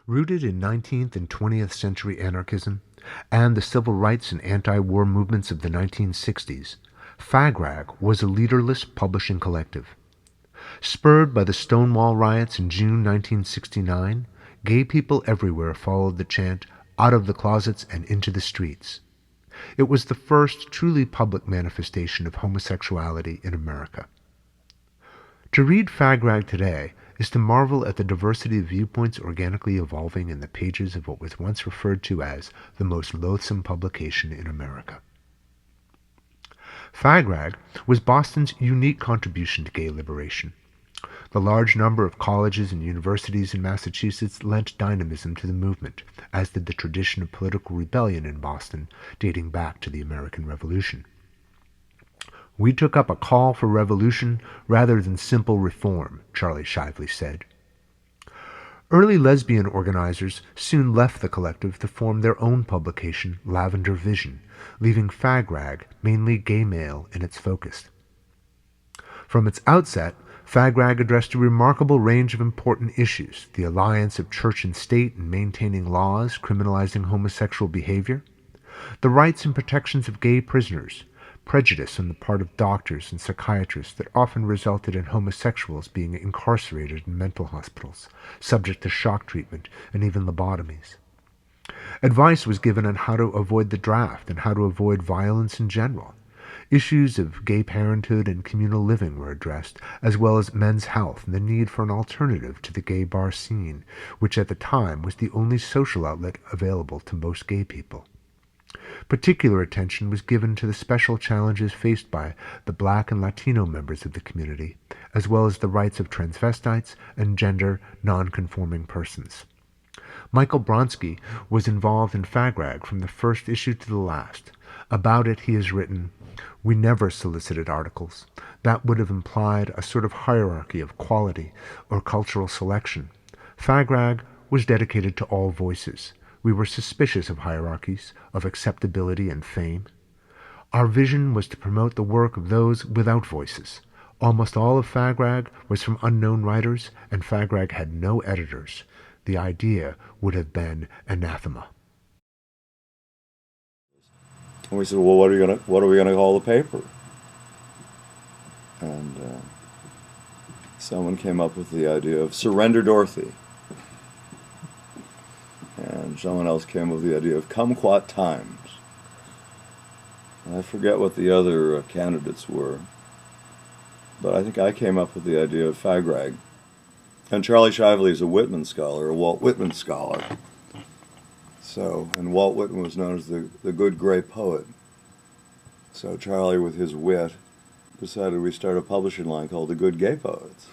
Rooted in 19th and 20th century anarchism and the civil rights and anti-war movements of the 1960s, Fag-Rag was a leaderless publishing collective. Spurred by the Stonewall riots in June 1969, gay people everywhere followed the chant, "Out of the closets and into the streets." It was the first truly public manifestation of homosexuality in America. To read Fag-Rag today is to marvel at the diversity of viewpoints organically evolving in the pages of what was once referred to as the most loathsome publication in America. Fag-Rag was Boston's unique contribution to gay liberation. The large number of colleges and universities in Massachusetts lent dynamism to the movement, as did the tradition of political rebellion in Boston dating back to the American Revolution. "We took up a call for revolution rather than simple reform," Charlie Shively said. Early lesbian organizers soon left the collective to form their own publication, Lavender Vision, leaving Fag-Rag, mainly gay male, in its focus. From its outset, Fag-Rag addressed a remarkable range of important issues: the alliance of church and state in maintaining laws criminalizing homosexual behavior, the rights and protections of gay prisoners, prejudice on the part of doctors and psychiatrists that often resulted in homosexuals being incarcerated in mental hospitals, subject to shock treatment and even lobotomies. Advice was given on how to avoid the draft and how to avoid violence in general. Issues of gay parenthood and communal living were addressed, as well as men's health and the need for an alternative to the gay bar scene, which at the time was the only social outlet available to most gay people. Particular attention was given to the special challenges faced by the Black and Latino members of the community, as well as the rights of transvestites and gender non-conforming persons. Michael Bronski was involved in Fag-Rag from the first issue to the last. About it he has written, "We never solicited articles. That would have implied a sort of hierarchy of quality or cultural selection. Fag-Rag was dedicated to all voices. We were suspicious of hierarchies, of acceptability and fame. Our vision was to promote the work of those without voices. Almost all of Fag-Rag was from unknown writers, and Fag-Rag had no editors. The idea would have been anathema." And we said, "Well, what are we gonna call the paper?" And someone came up with the idea of Surrender Dorothy. And someone else came up with the idea of Kumquat Times. And I forget what the other candidates were, but I think I came up with the idea of Fag-Rag. And Charlie Shively is a Whitman scholar, a Walt Whitman scholar. So, and Walt Whitman was known as the good gray poet. So Charlie, with his wit, decided we start a publishing line called the Good Gay Poets.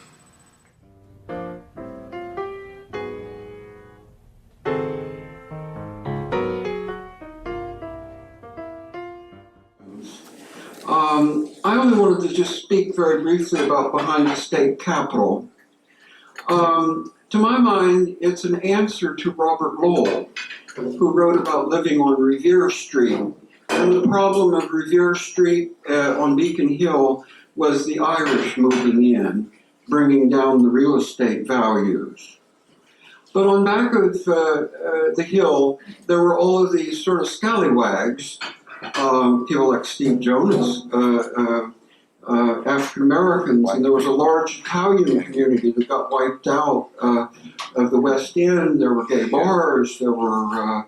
I only wanted to just speak very briefly about Behind the State Capitol. To my mind, it's an answer to Robert Lowell, who wrote about living on Revere Street. And the problem of Revere Street on Beacon Hill was the Irish moving in, bringing down the real estate values. But on back of the hill, there were all of these sort of scallywags, people like Steve Jonas, African Americans, and there was a large Italian community that got wiped out of the West End. There were gay bars, there were,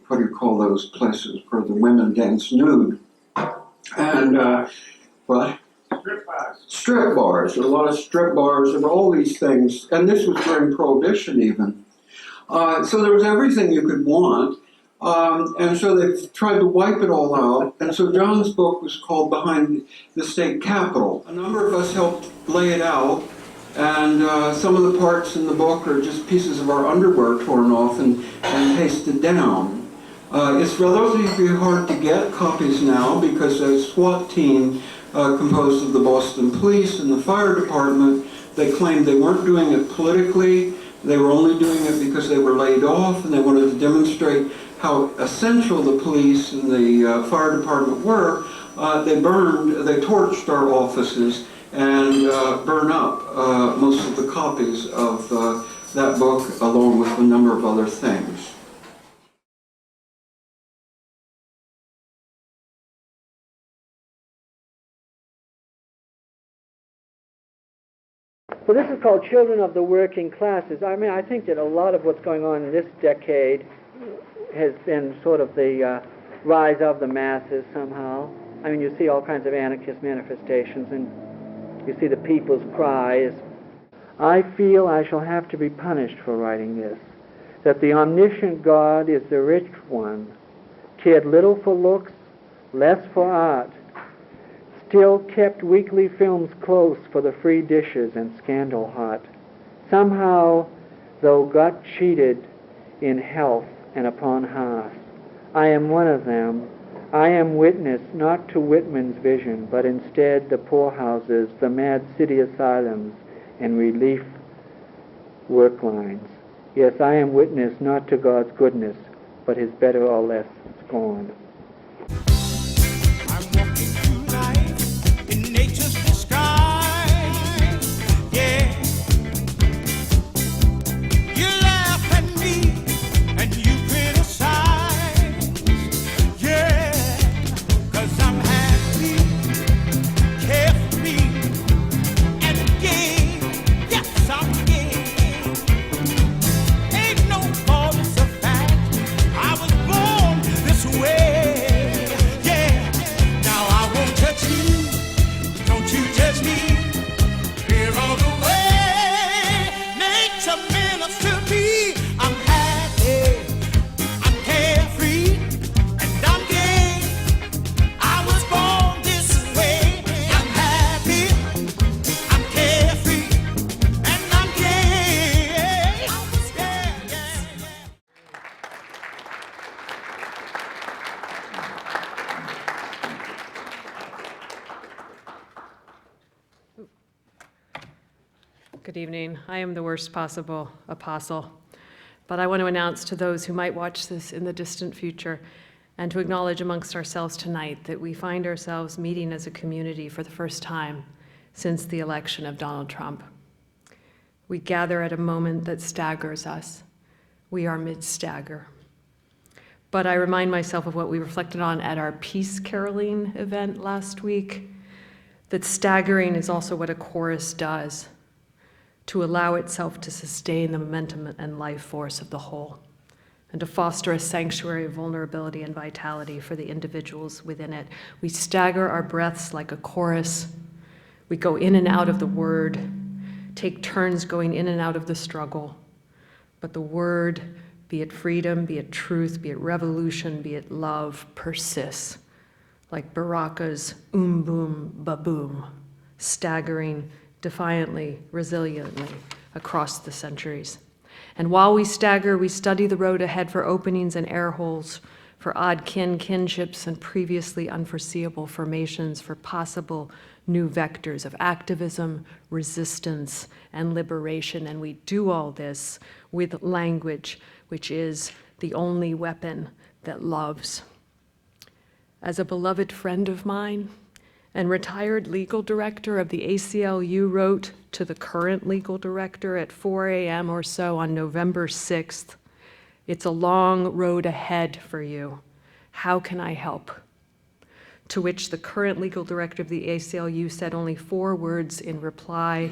what do you call those places where the women dance nude? And what? Strip bars. There were a lot of strip bars. There were all these things, and this was during Prohibition even. So there was everything you could want. And so they tried to wipe it all out. And so John's book was called Behind the State Capitol. A number of us helped lay it out. And some of the parts in the book are just pieces of our underwear torn off and pasted down. It's relatively hard to get copies now because a SWAT team composed of the Boston Police and the fire department, they claimed they weren't doing it politically. They were only doing it because they were laid off, and they wanted to demonstrate how essential the police and the fire department were. They torched our offices and burn up most of the copies of that book, along with a number of other things. So this is called Children of the Working Classes. I mean, I think that a lot of what's going on in this decade has been sort of the rise of the masses somehow. I mean, you see all kinds of anarchist manifestations, and you see the people's cries. I feel I shall have to be punished for writing this, that the omniscient God is the rich one, cared little for looks, less for art, still kept weekly films close for the free dishes and scandal hot. Somehow, though got cheated in health and upon hearth, I am one of them. I am witness not to Whitman's vision, but instead the poorhouses, the mad city asylums, and relief work lines. Yes, I am witness not to God's goodness, but his better or less scorn. Good evening. I am the worst possible apostle, but I want to announce to those who might watch this in the distant future and to acknowledge amongst ourselves tonight that we find ourselves meeting as a community for the first time since the election of Donald Trump. We gather at a moment that staggers us. We are mid-stagger. But I remind myself of what we reflected on at our Peace Caroling event last week, that staggering is also what a chorus does, to allow itself to sustain the momentum and life force of the whole, and to foster a sanctuary of vulnerability and vitality for the individuals within it. We stagger our breaths like a chorus. We go in and out of the word, take turns going in and out of the struggle. But the word, be it freedom, be it truth, be it revolution, be it love, persists, like Baraka's boom, ba-boom, staggering defiantly, resiliently across the centuries. And while we stagger, we study the road ahead for openings and air holes, for odd kinships and previously unforeseeable formations, for possible new vectors of activism, resistance, and liberation. And we do all this with language, which is the only weapon that loves. As a beloved friend of mine and retired legal director of the ACLU wrote to the current legal director at 4 a.m. or so on November 6th, "It's a long road ahead for you. How can I help?" To which the current legal director of the ACLU said only 4 words in reply: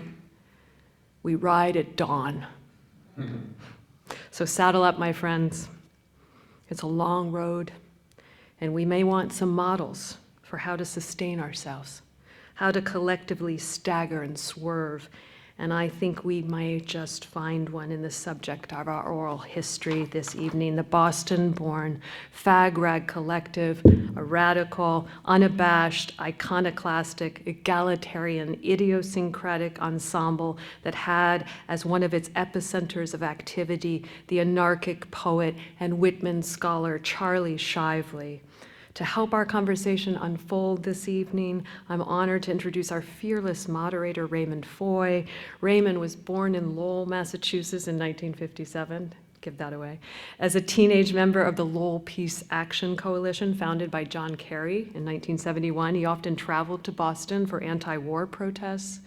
"We ride at dawn." So saddle up, my friends. It's a long road, and we may want some models for how to sustain ourselves, how to collectively stagger and swerve. And I think we might just find one in the subject of our oral history this evening, the Boston-born Fag Rag Collective, a radical, unabashed, iconoclastic, egalitarian, idiosyncratic ensemble that had as one of its epicenters of activity the anarchic poet and Whitman scholar Charlie Shively. To help our conversation unfold this evening, I'm honored to introduce our fearless moderator, Raymond Foy. Raymond was born in Lowell, Massachusetts in 1957, give that away. As a teenage member of the Lowell Peace Action Coalition, founded by John Kerry in 1971, he often traveled to Boston for anti-war protests.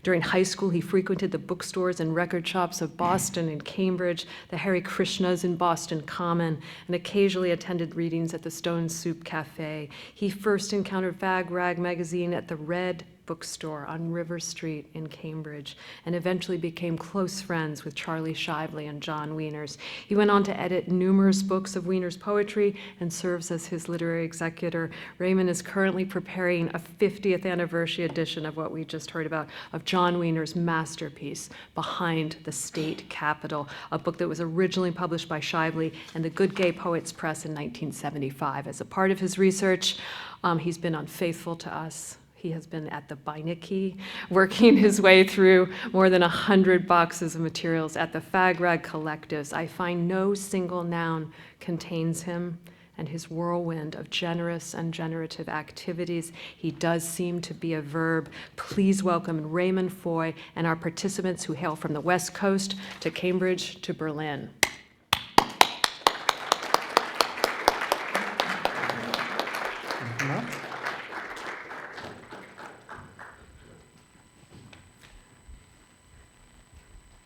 During high school, he frequented the bookstores and record shops of Boston and Cambridge, the Hare Krishnas in Boston Common, and occasionally attended readings at the Stone Soup Cafe. He first encountered Fag Rag magazine at the Red bookstore on River Street in Cambridge, and eventually became close friends with Charlie Shively and John Wieners. He went on to edit numerous books of Wieners' poetry and serves as his literary executor. Raymond is currently preparing a 50th anniversary edition of what we just heard about, of John Wieners' masterpiece, Behind the State Capitol, a book that was originally published by Shively and the Good Gay Poets Press in 1975. As a part of his research, he's been unfaithful to us. He has been at the Beinecke, working his way through more than 100 boxes of materials at the Fag Rag collectives. I find no single noun contains him and his whirlwind of generous and generative activities. He does seem to be a verb. Please welcome Raymond Foy and our participants who hail from the West Coast to Cambridge to Berlin.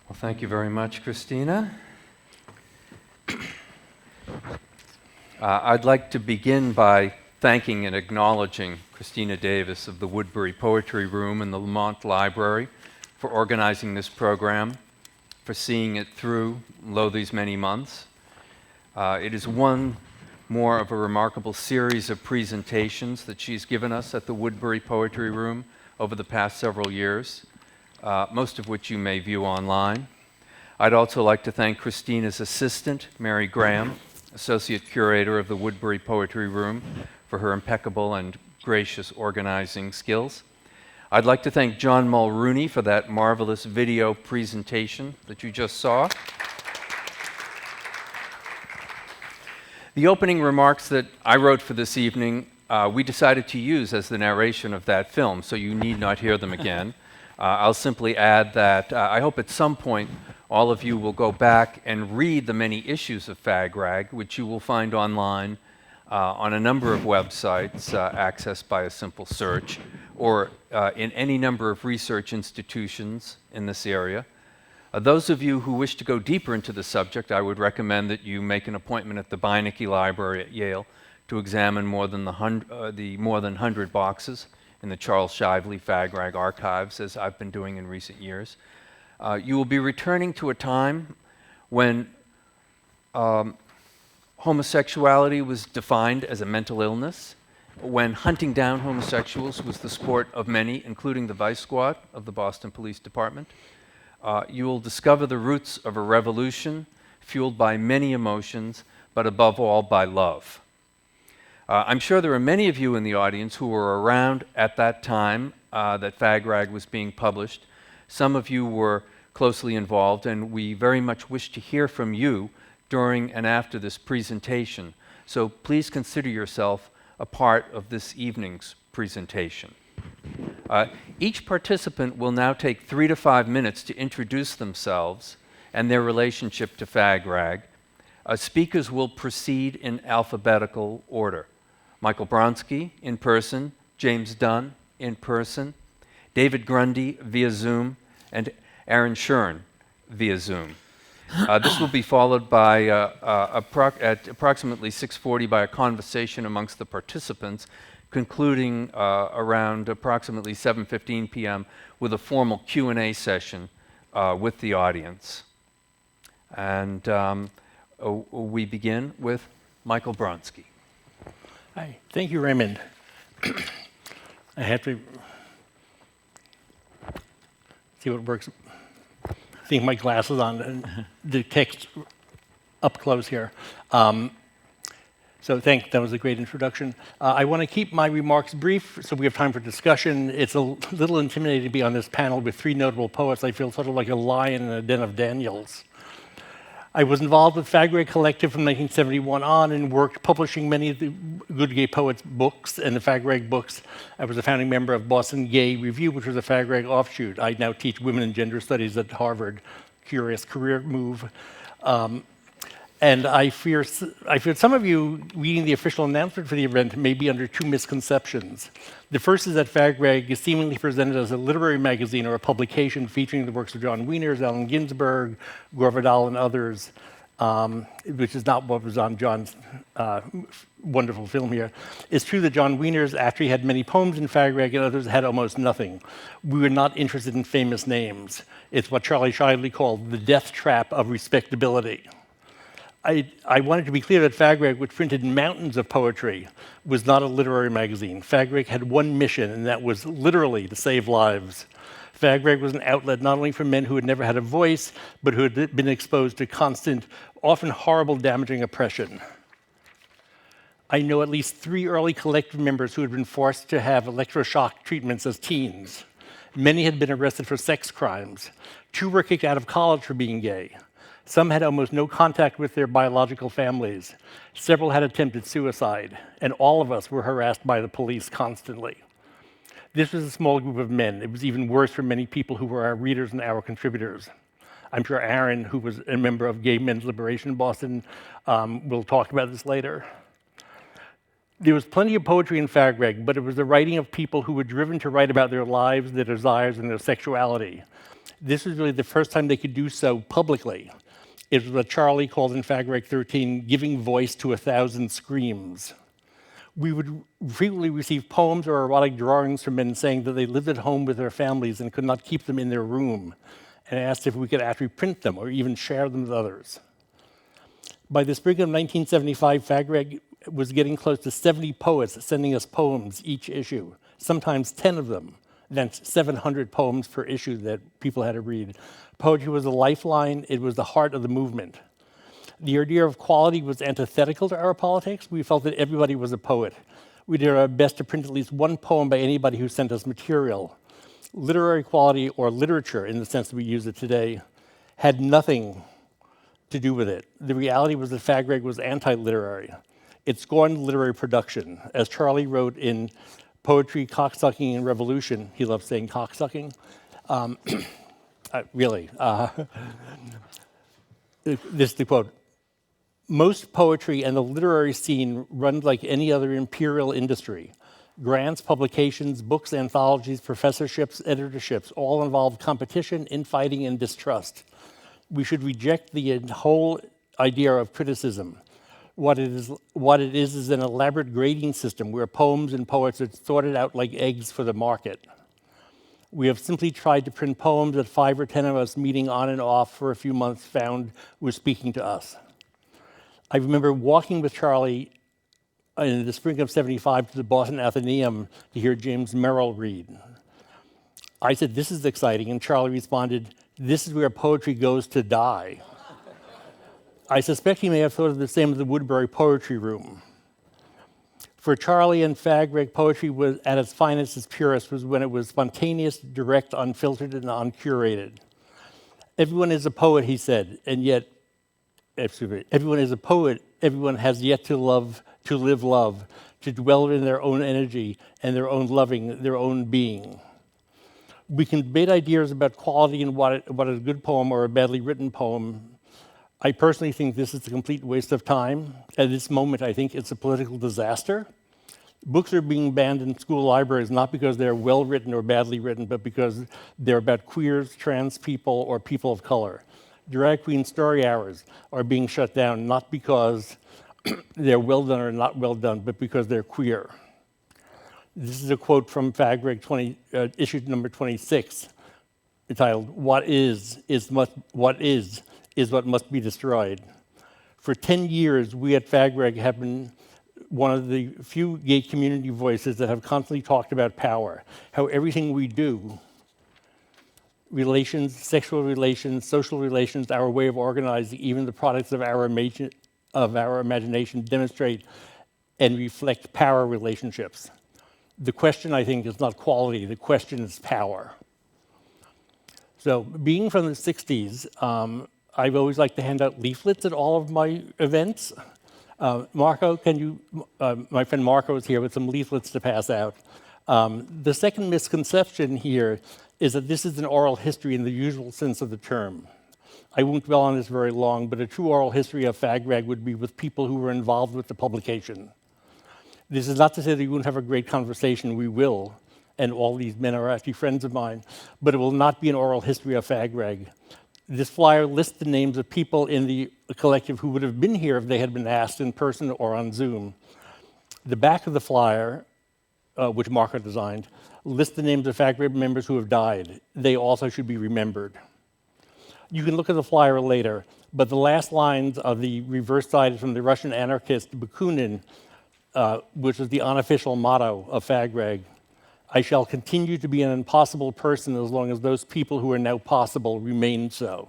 Well, thank you very much, Christina. I'd like to begin by thanking and acknowledging Christina Davis of the Woodbury Poetry Room and the Lamont Library for organizing this program, for seeing it through, lo these many months. It is one more of a remarkable series of presentations that she's given us at the Woodbury Poetry Room over the past several years, most of which you may view online. I'd also like to thank Christina's assistant, Mary Graham, Associate Curator of the Woodbury Poetry Room, for her impeccable and gracious organizing skills. I'd like to thank John Mulrooney for that marvelous video presentation that you just saw. The opening remarks that I wrote for this evening, we decided to use as the narration of that film, so you need not hear them again. I'll simply add that I hope at some point all of you will go back and read the many issues of Fag Rag, which you will find online on a number of websites accessed by a simple search, or in any number of research institutions in this area. Those of you who wish to go deeper into the subject, I would recommend that you make an appointment at the Beinecke Library at Yale to examine the more than 100 boxes in the Charles Shively Fag Rag archives, as I've been doing in recent years. You will be returning to a time when homosexuality was defined as a mental illness, when hunting down homosexuals was the sport of many, including the Vice Squad of the Boston Police Department. You will discover the roots of a revolution fueled by many emotions, but above all by love. I'm sure there are many of you in the audience who were around at that time that Fag Rag was being published. Some of you were closely involved, and we very much wish to hear from you during and after this presentation. So please consider yourself a part of this evening's presentation. Each participant will now take 3 to 5 minutes to introduce themselves and their relationship to Fag Rag. Speakers will proceed in alphabetical order. Michael Bronski in person, James Dunn in person, David Grundy via Zoom, and Aaron Shern via Zoom. This will be followed by, at approximately 6:40, by a conversation amongst the participants, concluding around approximately 7:15 p.m. with a formal Q&A session with the audience. And we begin with Michael Bronski. Hi, thank you, Raymond. I have to see what works. I think my glasses on and the text up close here. So that was a great introduction. I want to keep my remarks brief so we have time for discussion. It's a little intimidating to be on this panel with 3 notable poets. I feel sort of like a lion in a den of Daniels. I was involved with Fag Rag Collective from 1971 on and worked publishing many of the Good Gay Poets books and the Fag Rag books. I was a founding member of Boston Gay Review, which was a Fag Rag offshoot. I now teach women and gender studies at Harvard. Curious career move. And I fear some of you reading the official announcement for the event may be under two misconceptions. The first is that FAGRAG is seemingly presented as a literary magazine or a publication featuring the works of John Wieners, Allen Ginsberg, Gore Vidal, and others, which is not what was on John's wonderful film here. It's true that John Wieners actually had many poems in FAGRAG and others had almost nothing. We were not interested in famous names. It's what Charlie Shively called the death trap of respectability. I wanted to be clear that FAGRAG, which printed mountains of poetry, was not a literary magazine. FAGRAG had one mission, and that was literally to save lives. FAGRAG was an outlet not only for men who had never had a voice, but who had been exposed to constant, often horrible, damaging oppression. I know at least 3 early collective members who had been forced to have electroshock treatments as teens. Many had been arrested for sex crimes. 2 were kicked out of college for being gay. Some had almost no contact with their biological families. Several had attempted suicide, and all of us were harassed by the police constantly. This was a small group of men. It was even worse for many people who were our readers and our contributors. I'm sure Aaron, who was a member of Gay Men's Liberation in Boston, will talk about this later. There was plenty of poetry in FAGRAG, but it was the writing of people who were driven to write about their lives, their desires, and their sexuality. This was really the first time they could do so publicly. It was what Charlie called in FAGRAG 13, giving voice to 1,000 screams. We would frequently receive poems or erotic drawings from men saying that they lived at home with their families and could not keep them in their room, and asked if we could actually print them or even share them with others. By the spring of 1975, FAGRAG was getting close to 70 poets sending us poems each issue, sometimes 10 of them. That's 700 poems per issue that people had to read. Poetry was a lifeline. It was the heart of the movement. The idea of quality was antithetical to our politics. We felt that everybody was a poet. We did our best to print at least one poem by anybody who sent us material. Literary quality, or literature in the sense that we use it today, had nothing to do with it. The reality was that FAGRAG was anti-literary. It scorned literary production. As Charlie wrote in Poetry, Cocksucking, and Revolution, he loved saying cocksucking. This is the quote. Most poetry and the literary scene run like any other imperial industry. Grants, publications, books, anthologies, professorships, editorships all involve competition, infighting, and distrust. We should reject the whole idea of criticism. What it is an elaborate grading system where poems and poets are sorted out like eggs for the market. We have simply tried to print poems that 5 or 10 of us meeting on and off for a few months found were speaking to us. I remember walking with Charlie in the spring of '75 to the Boston Athenaeum to hear James Merrill read. I said, "This is exciting," and Charlie responded, "This is where poetry goes to die." I suspect he may have thought of the same as the Woodbury Poetry Room. For Charlie and FAGRAG, poetry was at its finest, its purest, was when it was spontaneous, direct, unfiltered, and uncurated. Everyone is a poet, he said, and yet, everyone is a poet, everyone has yet to live love, to dwell in their own energy and their own loving, their own being. We can debate ideas about quality and what is a good poem or a badly written poem. I personally think this is a complete waste of time. At this moment, I think it's a political disaster. Books are being banned in school libraries not because they're well written or badly written, but because they're about queers, trans people, or people of color. Drag queen story hours are being shut down not because they're well done or not well done, but because they're queer. This is a quote from FAGRAG issue number 26, entitled, what is what must be destroyed. For 10 years, we at FAGRAG have been one of the few gay community voices that have constantly talked about power, how everything we do, relations, sexual relations, social relations, our way of organizing, even the products of our imagination demonstrate and reflect power relationships. The question, I think, is not quality, the question is power. So being from the 60s, I've always liked to hand out leaflets at all of my events. Marco, my friend Marco is here with some leaflets to pass out. The second misconception here is that this is an oral history in the usual sense of the term. I won't dwell on this very long, but a true oral history of FAGRAG would be with people who were involved with the publication. This is not to say that we won't have a great conversation, we will, and all these men are actually friends of mine, but it will not be an oral history of FAGRAG. This flyer lists the names of people in the collective who would have been here if they had been asked in person or on Zoom. The back of the flyer, which Marco designed, lists the names of FAGRAG members who have died. They also should be remembered. You can look at the flyer later, but the last lines of the reverse side is from the Russian anarchist Bakunin, which is the unofficial motto of FAGRAG. I shall continue to be an impossible person as long as those people who are now possible remain so.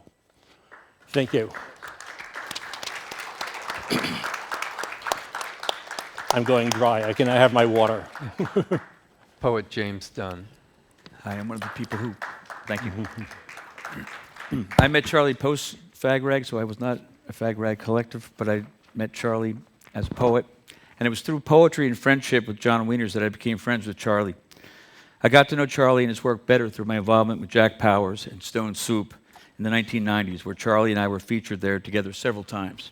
Thank you. I'm going dry. I can have my water. Poet James Dunn. Hi, I'm one of the people who, thank you. I met Charlie post FAGRAG, so I was not a FAGRAG collective, but I met Charlie as a poet. And it was through poetry and friendship with John Wieners that I became friends with Charlie. I got to know Charlie and his work better through my involvement with Jack Powers and Stone Soup in the 1990s, where Charlie and I were featured there together several times.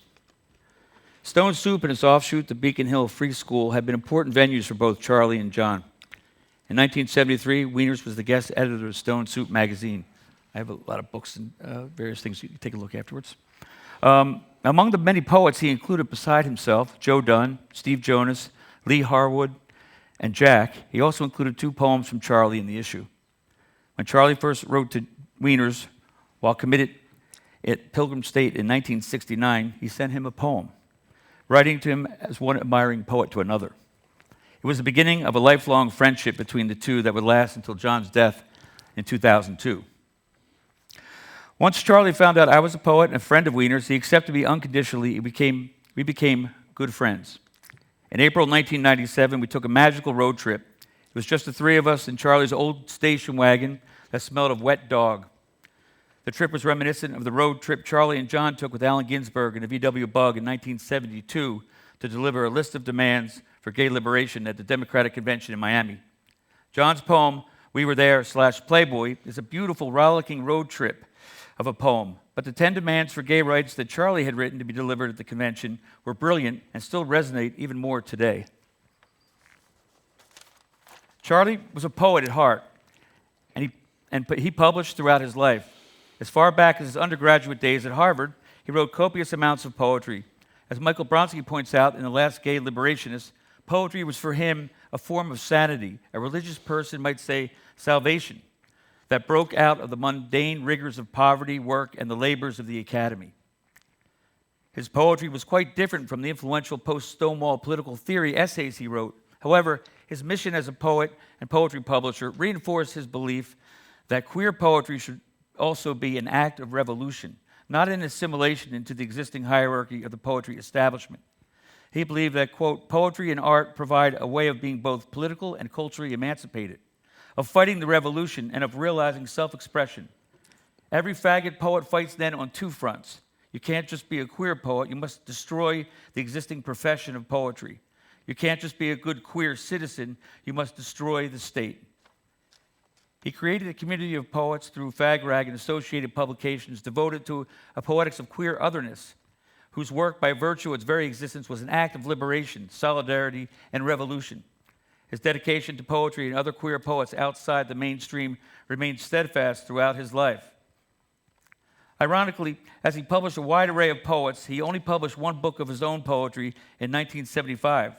Stone Soup and its offshoot, the Beacon Hill Free School, have been important venues for both Charlie and John. In 1973, Wieners was the guest editor of Stone Soup magazine. I have a lot of books and various things you can take a look afterwards. Among the many poets he included beside himself, Joe Dunn, Steve Jonas, Lee Harwood, and Jack, he also included 2 poems from Charlie in the issue. When Charlie first wrote to Wieners while committed at Pilgrim State in 1969, he sent him a poem, writing to him as one admiring poet to another. It was the beginning of a lifelong friendship between the two that would last until John's death in 2002. Once Charlie found out I was a poet and a friend of Wieners, he accepted me unconditionally. We became good friends. In April 1997, we took a magical road trip. It was just the 3 of us in Charlie's old station wagon that smelled of wet dog. The trip was reminiscent of the road trip Charlie and John took with Allen Ginsberg and the VW Bug in 1972 to deliver a list of demands for gay liberation at the Democratic Convention in Miami. John's poem, We Were There /Playboy, is a beautiful, rollicking road trip of a poem, but the 10 demands for gay rights that Charlie had written to be delivered at the convention were brilliant and still resonate even more today. Charlie was a poet at heart, and he published throughout his life. As far back as his undergraduate days at Harvard, he wrote copious amounts of poetry. As Michael Bronsky points out in The Last Gay Liberationist, poetry was for him a form of sanity, a religious person might say salvation, that broke out of the mundane rigors of poverty, work, and the labors of the academy. His poetry was quite different from the influential post-Stonewall political theory essays he wrote. However, his mission as a poet and poetry publisher reinforced his belief that queer poetry should also be an act of revolution, not an assimilation into the existing hierarchy of the poetry establishment. He believed that, quote, poetry and art provide a way of being both political and culturally emancipated, of fighting the revolution and of realizing self-expression. Every faggot poet fights then on 2 fronts. You can't just be a queer poet, you must destroy the existing profession of poetry. You can't just be a good queer citizen, you must destroy the state. He created a community of poets through FAGRAG and associated publications devoted to a poetics of queer otherness, whose work by virtue of its very existence was an act of liberation, solidarity, and revolution. His dedication to poetry and other queer poets outside the mainstream remained steadfast throughout his life. Ironically, as he published a wide array of poets, he only published 1 book of his own poetry in 1975.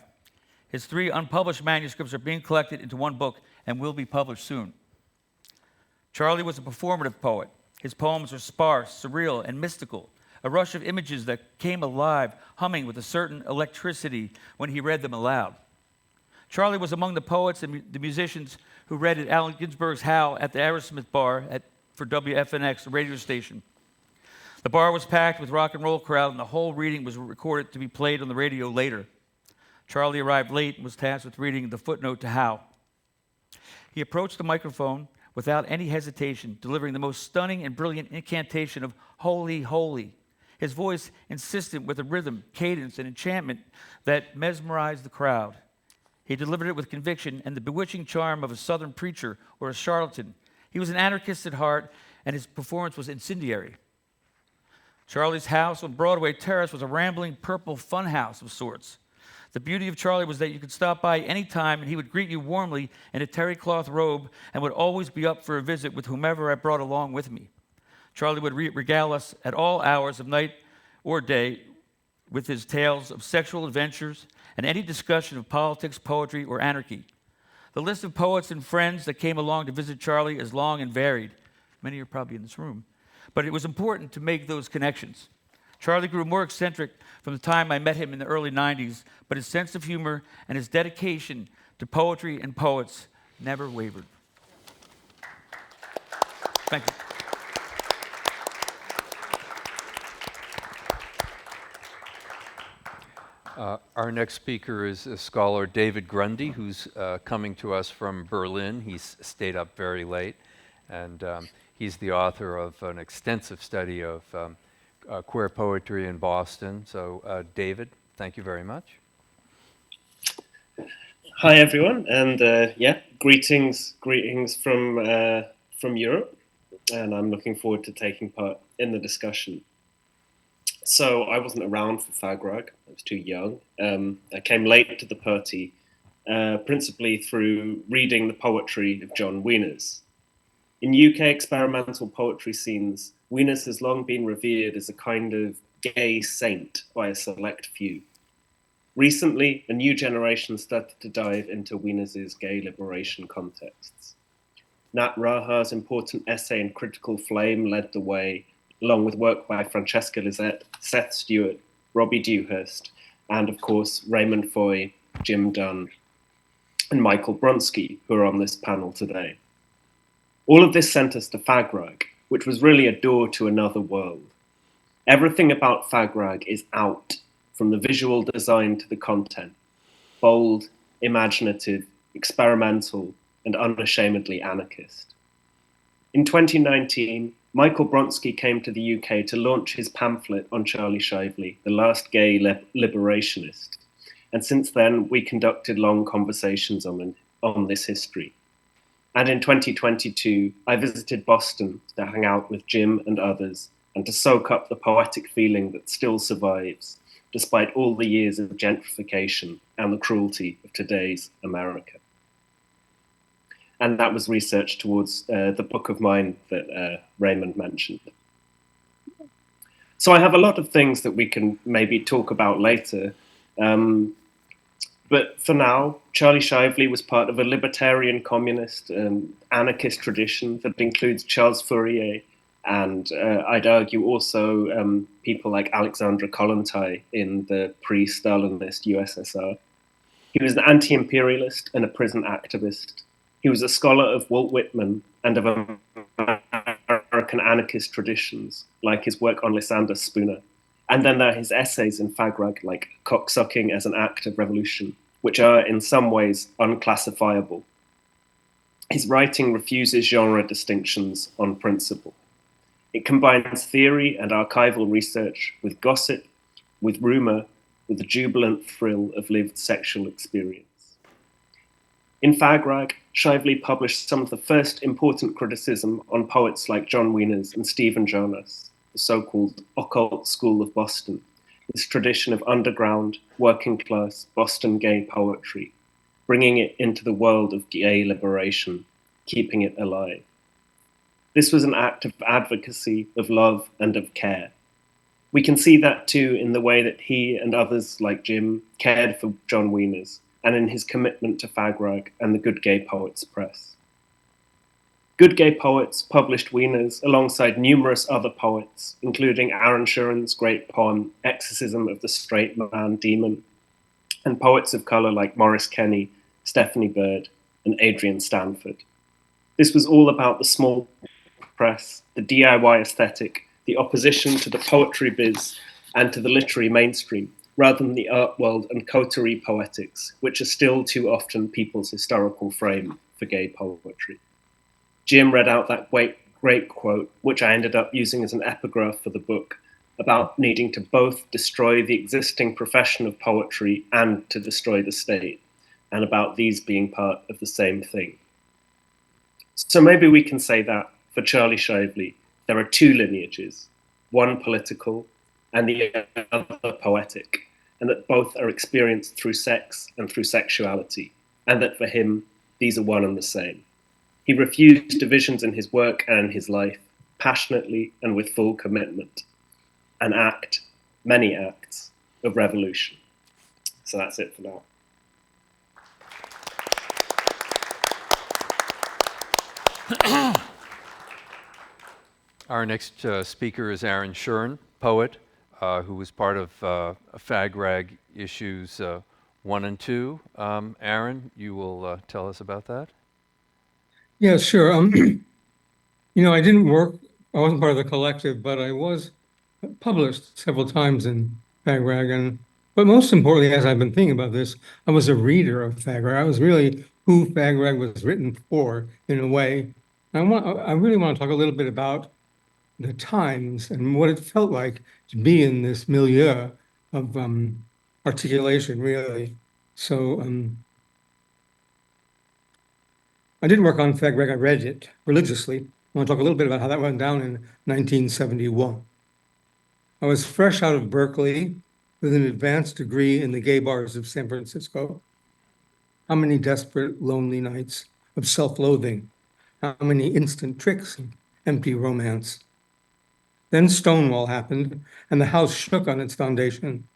His 3 unpublished manuscripts are being collected into 1 book and will be published soon. Charlie was a performative poet. His poems are sparse, surreal, and mystical, a rush of images that came alive, humming with a certain electricity when he read them aloud. Charlie was among the poets and the musicians who read at Allen Ginsberg's How at the Aerosmith Bar for WFNX, the radio station. The bar was packed with rock and roll crowd, and the whole reading was recorded to be played on the radio later. Charlie arrived late and was tasked with reading the footnote to How. He approached the microphone without any hesitation, delivering the most stunning and brilliant incantation of "Holy, Holy." His voice insistent with a rhythm, cadence, and enchantment that mesmerized the crowd. He delivered it with conviction and the bewitching charm of a Southern preacher or a charlatan. He was an anarchist at heart, and his performance was incendiary. Charlie's house on Broadway Terrace was a rambling purple funhouse of sorts. The beauty of Charlie was that you could stop by any time and he would greet you warmly in a terry cloth robe and would always be up for a visit with whomever I brought along with me. Charlie would regale us at all hours of night or day with his tales of sexual adventures and any discussion of politics, poetry, or anarchy. The list of poets and friends that came along to visit Charlie is long and varied. Many are probably in this room. But it was important to make those connections. Charlie grew more eccentric from the time I met him in the early 90s, but his sense of humor and his dedication to poetry and poets never wavered. Thank you. Our next speaker is scholar David Grundy, who's coming to us from Berlin. He's stayed up very late, and he's the author of an extensive study of queer poetry in Boston. So, David, thank you very much. Hi, everyone, and greetings from Europe, and I'm looking forward to taking part in the discussion. So I wasn't around for FAGRAG. I was too young. I came late to the party, principally through reading the poetry of John Wieners. In UK experimental poetry scenes, Wieners has long been revered as a kind of gay saint by a select few. Recently, a new generation started to dive into Wieners' gay liberation contexts. Nat Raha's important essay in Critical Flame led the way, along with work by Francesca Lizette, Seth Stewart, Robbie Dewhurst, and of course, Raymond Foy, Jim Dunn, and Michael Bronski, who are on this panel today. All of this sent us to FAGRAG, which was really a door to another world. Everything about FAGRAG is out, from the visual design to the content, bold, imaginative, experimental, and unashamedly anarchist. In 2019, Michael Bronski came to the UK to launch his pamphlet on Charlie Shively, the last gay liberationist. And since then, we conducted long conversations on this history. And in 2022, I visited Boston to hang out with Jim and others and to soak up the poetic feeling that still survives, despite all the years of gentrification and the cruelty of today's America. And that was research towards the book of mine that Raymond mentioned. So I have a lot of things that we can maybe talk about later. But for now, Charlie Shively was part of a libertarian communist anarchist tradition that includes Charles Fourier and I'd argue also people like Alexandra Kollontai in the pre-Stalinist USSR. He was an anti-imperialist and a prison activist. He was a scholar of Walt Whitman and of American anarchist traditions, like his work on Lysander Spooner. And then there are his essays in FAGRAG, like Cocksucking as an Act of Revolution, which are in some ways unclassifiable. His writing refuses genre distinctions on principle. It combines theory and archival research with gossip, with rumor, with the jubilant thrill of lived sexual experience. In FAGRAG, Shively published some of the first important criticism on poets like John Wieners and Stephen Jonas, the so-called occult school of Boston, this tradition of underground, working-class Boston gay poetry, bringing it into the world of gay liberation, keeping it alive. This was an act of advocacy, of love, and of care. We can see that too in the way that he and others like Jim cared for John Wieners, and in his commitment to FAGRAG and the Good Gay Poets Press. Good Gay Poets published Wieners alongside numerous other poets, including Aaron Shuren's great poem, Exorcism of the Straight Man Demon, and poets of color like Morris Kenney, Stephanie Bird, and Adrian Stanford. This was all about the small press, the DIY aesthetic, the opposition to the poetry biz and to the literary mainstream, rather than the art world and coterie poetics, which are still too often people's historical frame for gay poetry. Jim read out that great quote, which I ended up using as an epigraph for the book, about needing to both destroy the existing profession of poetry and to destroy the state, and about these being part of the same thing. So maybe we can say that, for Charlie Shively, there are two lineages, one political and the other poetic, and that both are experienced through sex and through sexuality, and that for him, these are one and the same. He refused divisions in his work and his life, passionately and with full commitment, an act, many acts, of revolution. So that's it for now. Our next speaker is Aaron Shurn, poet, who was part of FAGRAG issues 1 and 2. Aaron, you will tell us about that? Yeah, sure. I didn't work, I wasn't part of the collective, but I was published several times in FAGRAG. But most importantly, as I've been thinking about this, I was a reader of FAGRAG. I was really who FAGRAG was written for, in a way. I really want to talk a little bit about the times and what it felt like to be in this milieu of articulation, really. So I didn't work on FAGRAG, I read it religiously. I want to talk a little bit about how that went down in 1971. I was fresh out of Berkeley with an advanced degree in the gay bars of San Francisco. How many desperate, lonely nights of self-loathing? How many instant tricks and empty romance? Then Stonewall happened, and the house shook on its foundation.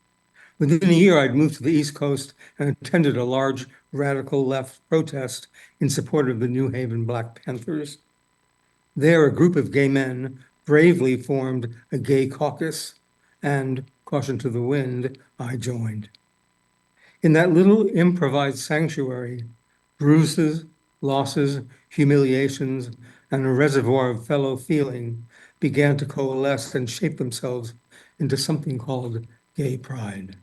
Within a year, I'd moved to the East Coast and attended a large radical left protest in support of the New Haven Black Panthers. There, a group of gay men bravely formed a gay caucus, and, caution to the wind, I joined. In that little improvised sanctuary, bruises, losses, humiliations, and a reservoir of fellow feeling began to coalesce and shape themselves into something called gay pride.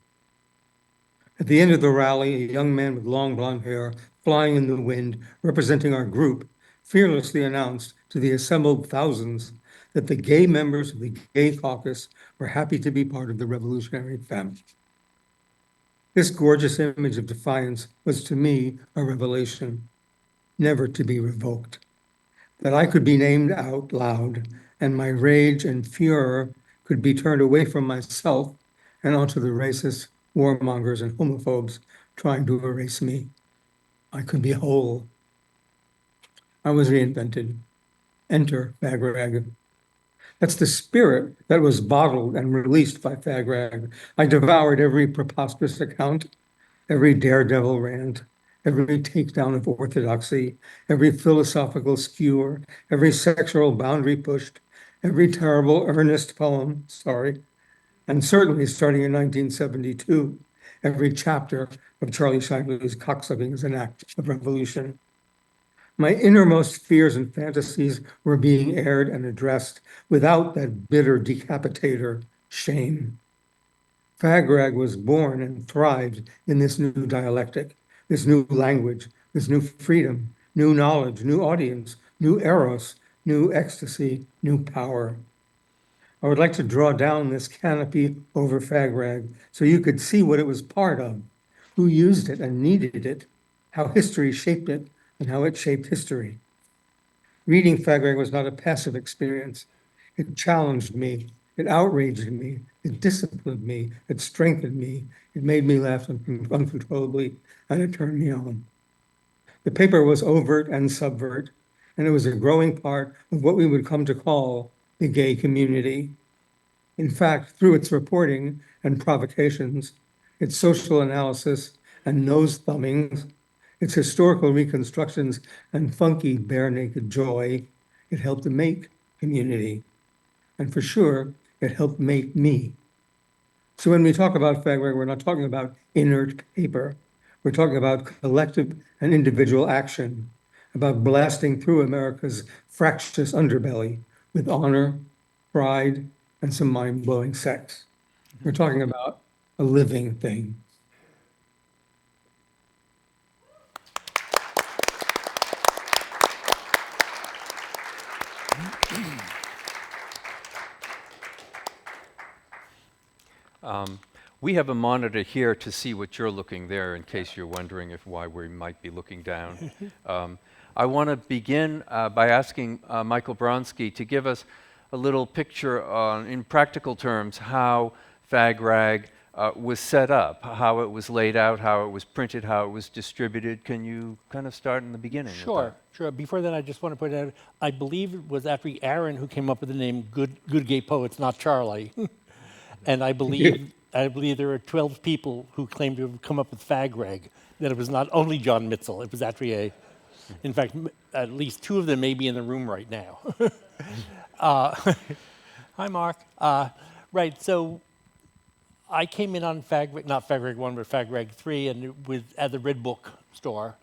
At the end of the rally, a young man with long blonde hair flying in the wind, representing our group, fearlessly announced to the assembled thousands that the gay members of the Gay Caucus were happy to be part of the revolutionary family. This gorgeous image of defiance was to me a revelation, never to be revoked. That I could be named out loud and my rage and furor could be turned away from myself and onto the racists, warmongers, and homophobes trying to erase me. I could be whole. I was reinvented. Enter FAGRAG. That's the spirit that was bottled and released by FAGRAG. I devoured every preposterous account, every daredevil rant, every takedown of orthodoxy, every philosophical skewer, every sexual boundary pushed, every terrible earnest poem, and certainly starting in 1972, every chapter of Charlie Shively's Cocksucking is an act of revolution. My innermost fears and fantasies were being aired and addressed without that bitter decapitator, shame. FAGRAG was born and thrived in this new dialectic, this new language, this new freedom, new knowledge, new audience, new eros, new ecstasy, new power. I would like to draw down this canopy over FAGRAG so you could see what it was part of, who used it and needed it, how history shaped it, and how it shaped history. Reading FAGRAG was not a passive experience. It challenged me, it outraged me, it disciplined me, it strengthened me, it made me laugh uncontrollably, and it turned me on. The paper was overt and subvert, and it was a growing part of what we would come to call the gay community. In fact, through its reporting and provocations, its social analysis and nose thumbings, its historical reconstructions and funky bare naked joy, it helped to make community. And for sure, it helped make me. So when we talk about FAGRAG, we're not talking about inert paper. We're talking about collective and individual action, about blasting through America's fractious underbelly with honor, pride, and some mind-blowing sex. We're talking about a living thing. We have a monitor here to see what you're looking there in case you're wondering why we might be looking down. I want to begin by asking Michael Bronski to give us a little picture on, in practical terms, how FAGRAG was set up, how it was laid out, how it was printed, how it was distributed. Can you kind of start in the beginning? with Sure, that? sure. Before that, I just want to point out, I believe it was actually Aaron who came up with the name Good Gay Poets, not Charlie. And I believe there are 12 people who claim to have come up with FAGRAG, that it was not only John Mitzel, it was Attrier. In fact, at least 2 of them may be in the room right now. Hi, Mark. Right, so I came in on FAGRAG, not FAGRAG 1, but FAGRAG 3, and at the Red Book store,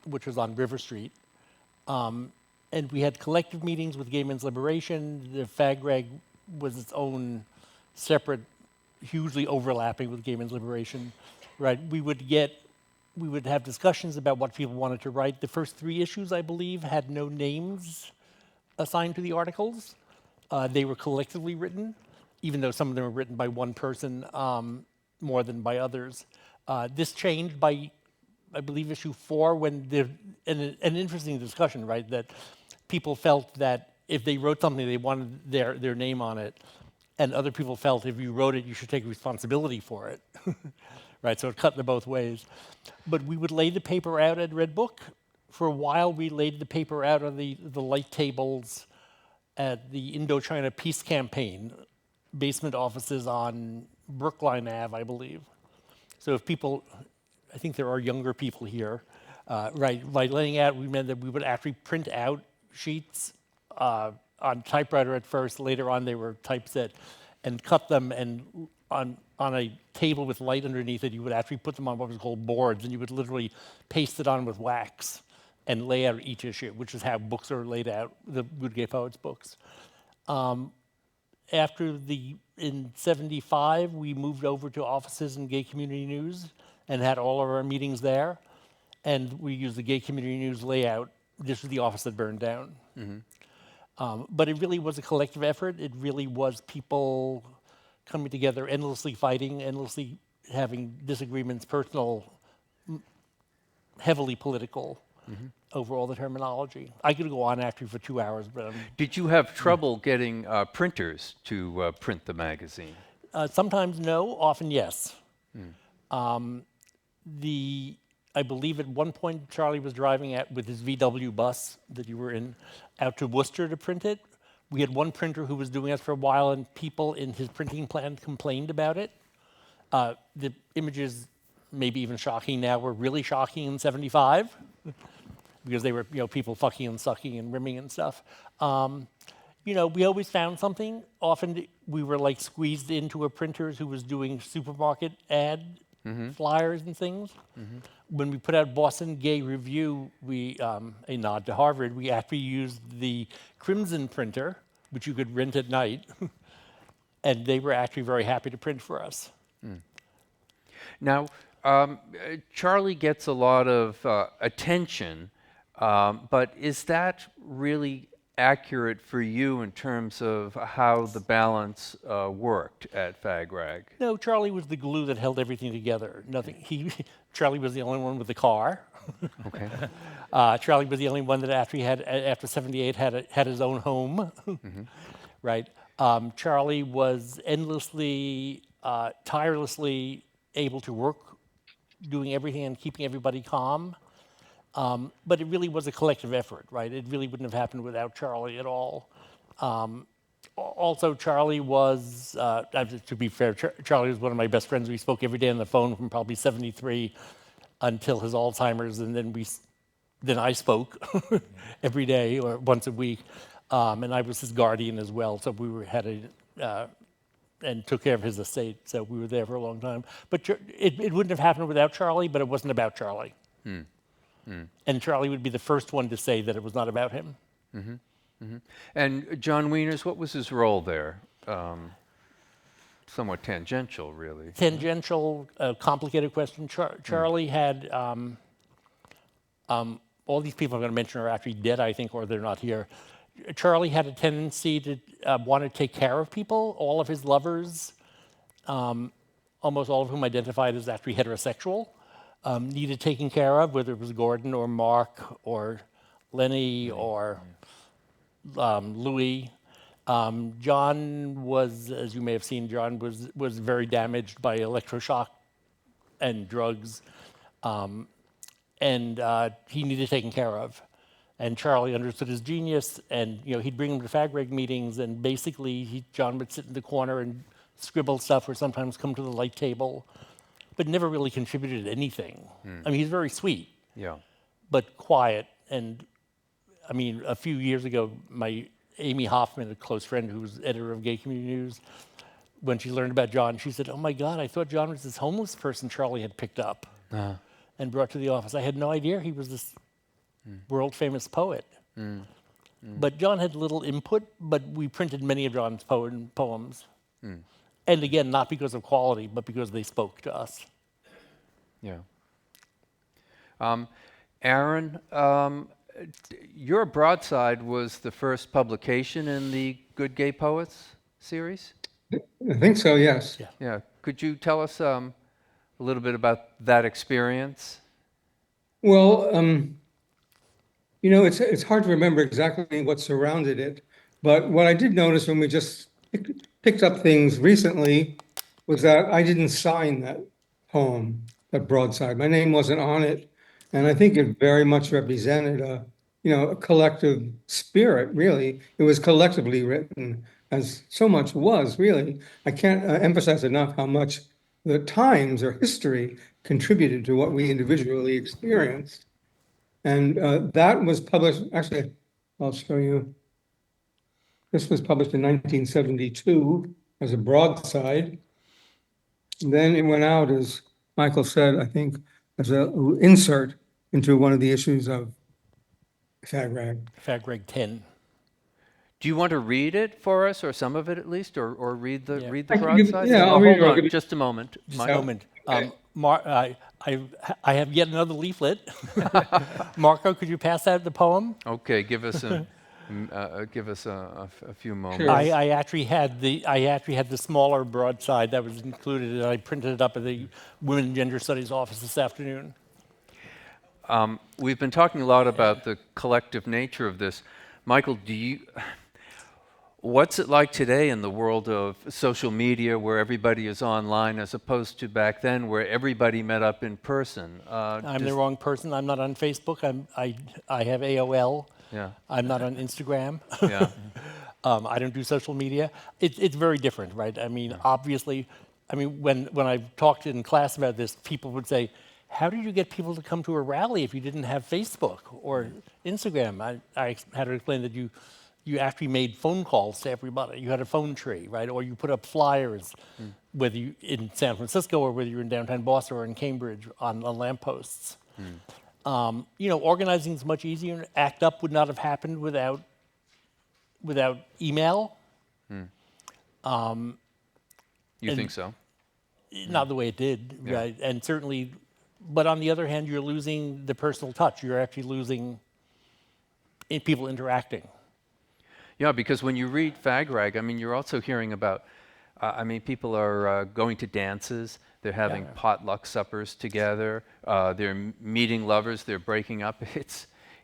which was on River Street. And we had collective meetings with Gay Men's Liberation. The FAGRAG was its own separate, hugely overlapping with Gay Men's Liberation. Right, we would have discussions about what people wanted to write. The first 3 issues, I believe, had no names assigned to the articles. They were collectively written, even though some of them were written by one person more than by others. This changed by, I believe, issue 4, when an interesting discussion, right, that people felt that if they wrote something, they wanted their name on it, and other people felt if you wrote it, you should take responsibility for it. Right, so it cut in both ways. But we would lay the paper out at Red Book. For a while, we laid the paper out on the light tables at the Indochina Peace Campaign basement offices on Brookline Ave, I believe. So if people, I think there are younger people here, right, by laying out, we meant that we would actually print out sheets on typewriter at first, later on they were typeset, and cut them, and on a table with light underneath it, you would actually put them on what was called boards, and you would literally paste it on with wax and lay out each issue, which is how books are laid out, the Good Gay Poets books. In 75, we moved over to offices in Gay Community News and had all of our meetings there. And we used the Gay Community News layout. This was the office that burned down. But it really was a collective effort. It really was people coming together, endlessly fighting, endlessly having disagreements, personal, heavily political, over all the terminology. I could go on actually for 2 hours, but Did you have trouble getting printers to print the magazine? sometimes no, often yes. I believe at one point Charlie was driving with his VW bus that you were in out to Worcester to print it. We had one printer who was doing it for a while, and people in his printing plant complained about it. The images, maybe even shocking now, were really shocking in 75 because they were, people fucking and sucking and rimming and stuff. We always found something. Often we were like squeezed into a printer who was doing supermarket ad flyers and things. When we put out Boston Gay Review, a nod to Harvard, we actually used the Crimson printer, which you could rent at night, and they were actually very happy to print for us. Now, Charlie gets a lot of attention, but is that really accurate for you in terms of how the balance worked at FAGRAG? No, Charlie was the glue that held everything together. Charlie was the only one with the car. Okay. Charlie was the only one that after 78 had his own home. Right. Charlie was endlessly, tirelessly able to work, doing everything and keeping everybody calm. But it really was a collective effort, right? It really wouldn't have happened without Charlie at all. Also, Charlie was, to be fair, Charlie was one of my best friends. We spoke every day on the phone from probably 73 until his Alzheimer's, and then I spoke every day or once a week, and I was his guardian as well. So we and took care of his estate. So we were there for a long time. But it wouldn't have happened without Charlie, but it wasn't about Charlie. And Charlie would be the first one to say that it was not about him. And John Wieners, what was his role there? Somewhat tangential, really. Tangential, complicated question. Charlie had, all these people I'm going to mention are actually dead, I think, or they're not here. Charlie had a tendency to want to take care of people. All of his lovers, almost all of whom identified as actually heterosexual, needed taking care of, whether it was Gordon or Mark or Lenny or Louis. John was, as you may have seen, John was very damaged by electroshock and drugs, and he needed taken care of. And Charlie understood his genius, and he'd bring him to FAGREG meetings, and basically John would sit in the corner and scribble stuff, or sometimes come to the light table, but never really contributed anything. I mean, he's very sweet, Yeah. but quiet. And I mean, a few years ago, my Amy Hoffman, a close friend who was editor of Gay Community News, when she learned about John, she said, "Oh my God, I thought John was this homeless person Charlie had picked up and brought to the office. I had no idea he was this world-famous poet." But John had little input, but we printed many of John's poems. And again, not because of quality, but because they spoke to us. Yeah. Aaron, your broadside was the first publication in the Good Gay Poets series? I think so, yes. Yeah. Yeah. Could you tell us a little bit about that experience? Well, it's hard to remember exactly what surrounded it, but what I did notice when we just picked up things recently was that I didn't sign that poem, that broadside. My name wasn't on it, and I think it very much represented a collective spirit, really. It was collectively written, as so much was, really. I can't emphasize enough how much the times or history contributed to what we individually experienced. And that was published, actually, I'll show you. This was published in 1972 as a broadside. And then it went out, as Michael said, I think, as an insert into one of the issues of FAGRAG. FAGREG 10. Do you want to read it for us, or some of it at least, or read the Yeah. read the I can give- broadside? yeah, Oh, I'll read hold it. on, just a moment. Just Mike. a moment. I have yet another leaflet. Marco, could you pass out the poem? Okay, give us a few moments. Sure. I actually had the smaller broadside that was included, and I printed it up at the Women and Gender Studies office this afternoon. We've been talking a lot about the collective nature of this. Michael, what's it like today in the world of social media where everybody is online as opposed to back then where everybody met up in person? I'm the wrong person. I'm not on Facebook. I have AOL. Yeah. I'm not on Instagram. Yeah. I don't do social media. It's very different, right? I mean, obviously, when I talked in class about this, people would say, "How did you get people to come to a rally if you didn't have Facebook or Instagram?" I had to explain that you actually made phone calls to everybody. You had a phone tree, right? Or you put up flyers, whether you in San Francisco or whether you're in downtown Boston or in Cambridge on lampposts. Organizing is much easier. ACT UP would not have happened without email. You think so? Not the way it did, Yeah. right? And certainly, but on the other hand, you're losing the personal touch. You're actually losing people interacting. Yeah, because when you read FAGRAG, you're also hearing about, people are going to dances, they're having potluck suppers together, they're meeting lovers, they're breaking up.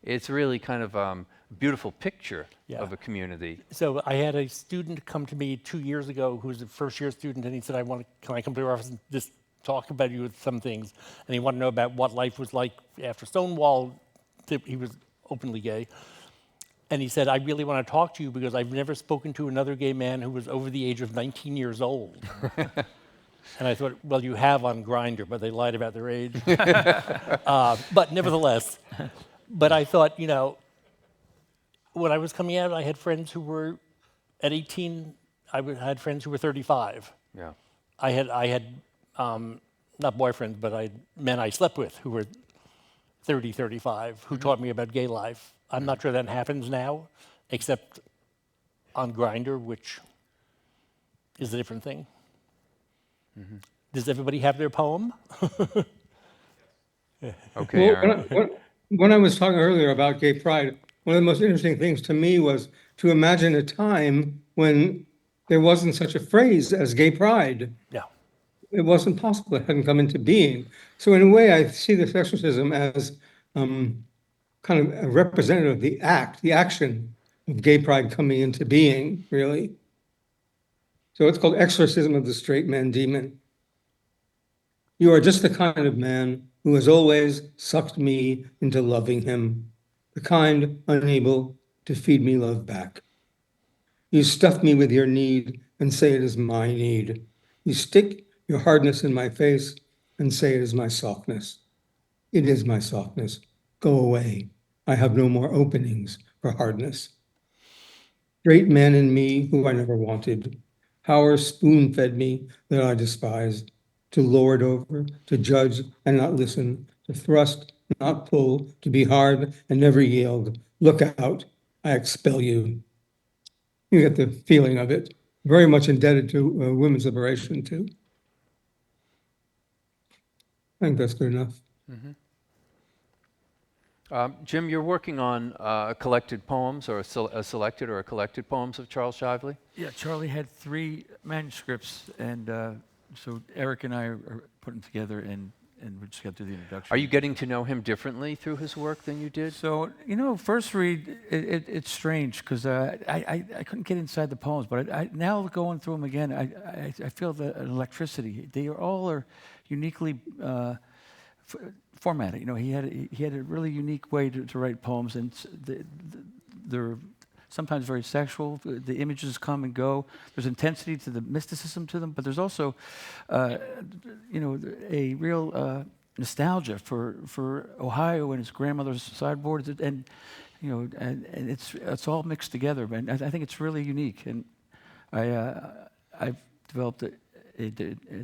It's really kind of a beautiful picture of a community. So I had a student come to me 2 years ago who was a first-year student, and he said, can I come to your office and just talk about you with some things? And he wanted to know about what life was like after Stonewall. He was openly gay. And he said, "I really want to talk to you because I've never spoken to another gay man who was over the age of 19 years old." And I thought, well, you have on Grindr, but they lied about their age. But nevertheless, I thought, when I was coming out, I had friends who were at 18. I had friends who were 35. Yeah. I had not boyfriends, but men I slept with who were 30, 35, who taught me about gay life. I'm not sure that happens now, except on Grindr, which is a different thing. Does everybody have their poem? Okay, Aaron. When I was talking earlier about gay pride, one of the most interesting things to me was to imagine a time when there wasn't such a phrase as gay pride. Yeah. It wasn't possible. It hadn't come into being. So in a way, I see this exorcism as kind of a representative of the action of gay pride coming into being, really. So it's called Exorcism of the Straight Man Demon. You are just the kind of man who has always sucked me into loving him, the kind unable to feed me love back. You stuff me with your need and say it is my need. You stick your hardness in my face and say it is my softness. It is my softness. Go away. I have no more openings for hardness. Great man in me who I never wanted. Power spoon-fed me that I despised. To lord over, to judge and not listen, to thrust, not pull, to be hard and never yield. Look out, I expel you. You get the feeling of it. Very much indebted to women's liberation, too. I think that's good enough. Jim, you're working on collected poems, or a selected or a collected poems of Charles Shively? Yeah, Charlie had 3 manuscripts, and so Eric and I are putting together, and we just got through the introduction. Are you getting to know him differently through his work than you did? So, first read, it's strange, because I couldn't get inside the poems, but now going through them again, I feel the electricity. They all are uniquely formatted. He had a really unique way to write poems, and they're sometimes very sexual. The images come and go. There's intensity to the mysticism to them, but there's also, a real nostalgia for Ohio and his grandmother's sideboards, and it's all mixed together. And I think it's really unique, and I've developed a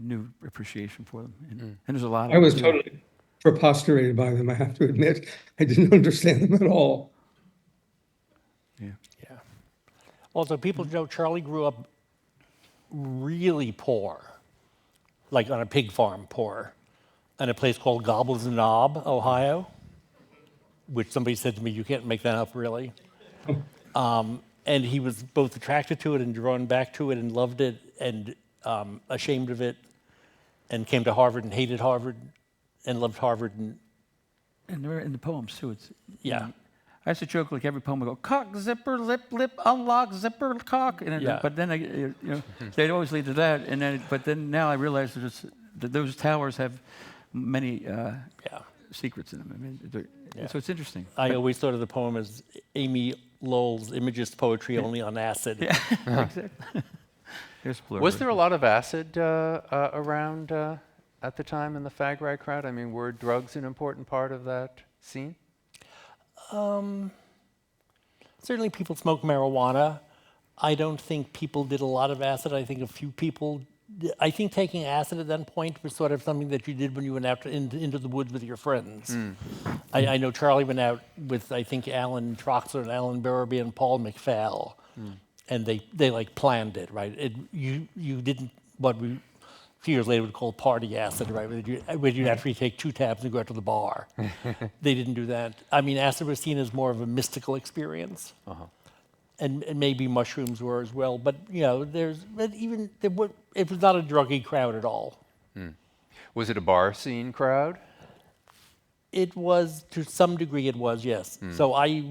new appreciation for them. And there's a lot of I was them. totally preposterated by them, I have to admit. I didn't understand them at all. Yeah. Also, people know Charlie grew up really poor, like on a pig farm poor, in a place called Gobbles and Knob, Ohio, which somebody said to me, you can't make that up, really. And he was both attracted to it and drawn back to it and loved it and ashamed of it, and came to Harvard and hated Harvard and loved Harvard. And they're in the poems, too. Yeah. I used to joke, like every poem would go, cock, zipper, lip, unlock, zipper, cock. And Yeah. But then, they'd always lead to that. But then now I realize that those towers have many secrets in them. I mean, so it's interesting. I always thought of the poem as Amy Lowell's Imagist poetry, only on acid. Yeah, exactly. Was there a lot of acid around at the time in the fag rag crowd? I mean, were drugs an important part of that scene? Certainly people smoked marijuana. I don't think people did a lot of acid. I think a few people. I think taking acid at that point was sort of something that you did when you went out into the woods with your friends. I know Charlie went out with, I think, Alan Troxler and Alan Barabee and Paul McPhail, and they like planned it, right? You didn't what we a few years later would call party acid, right? Where you'd actually take 2 tabs and go out to the bar. They didn't do that. I mean, acid was seen as more of a mystical experience. And maybe mushrooms were as well, but it was not a druggy crowd at all. Was it a bar scene crowd? It was, to some degree, it was, yes. So I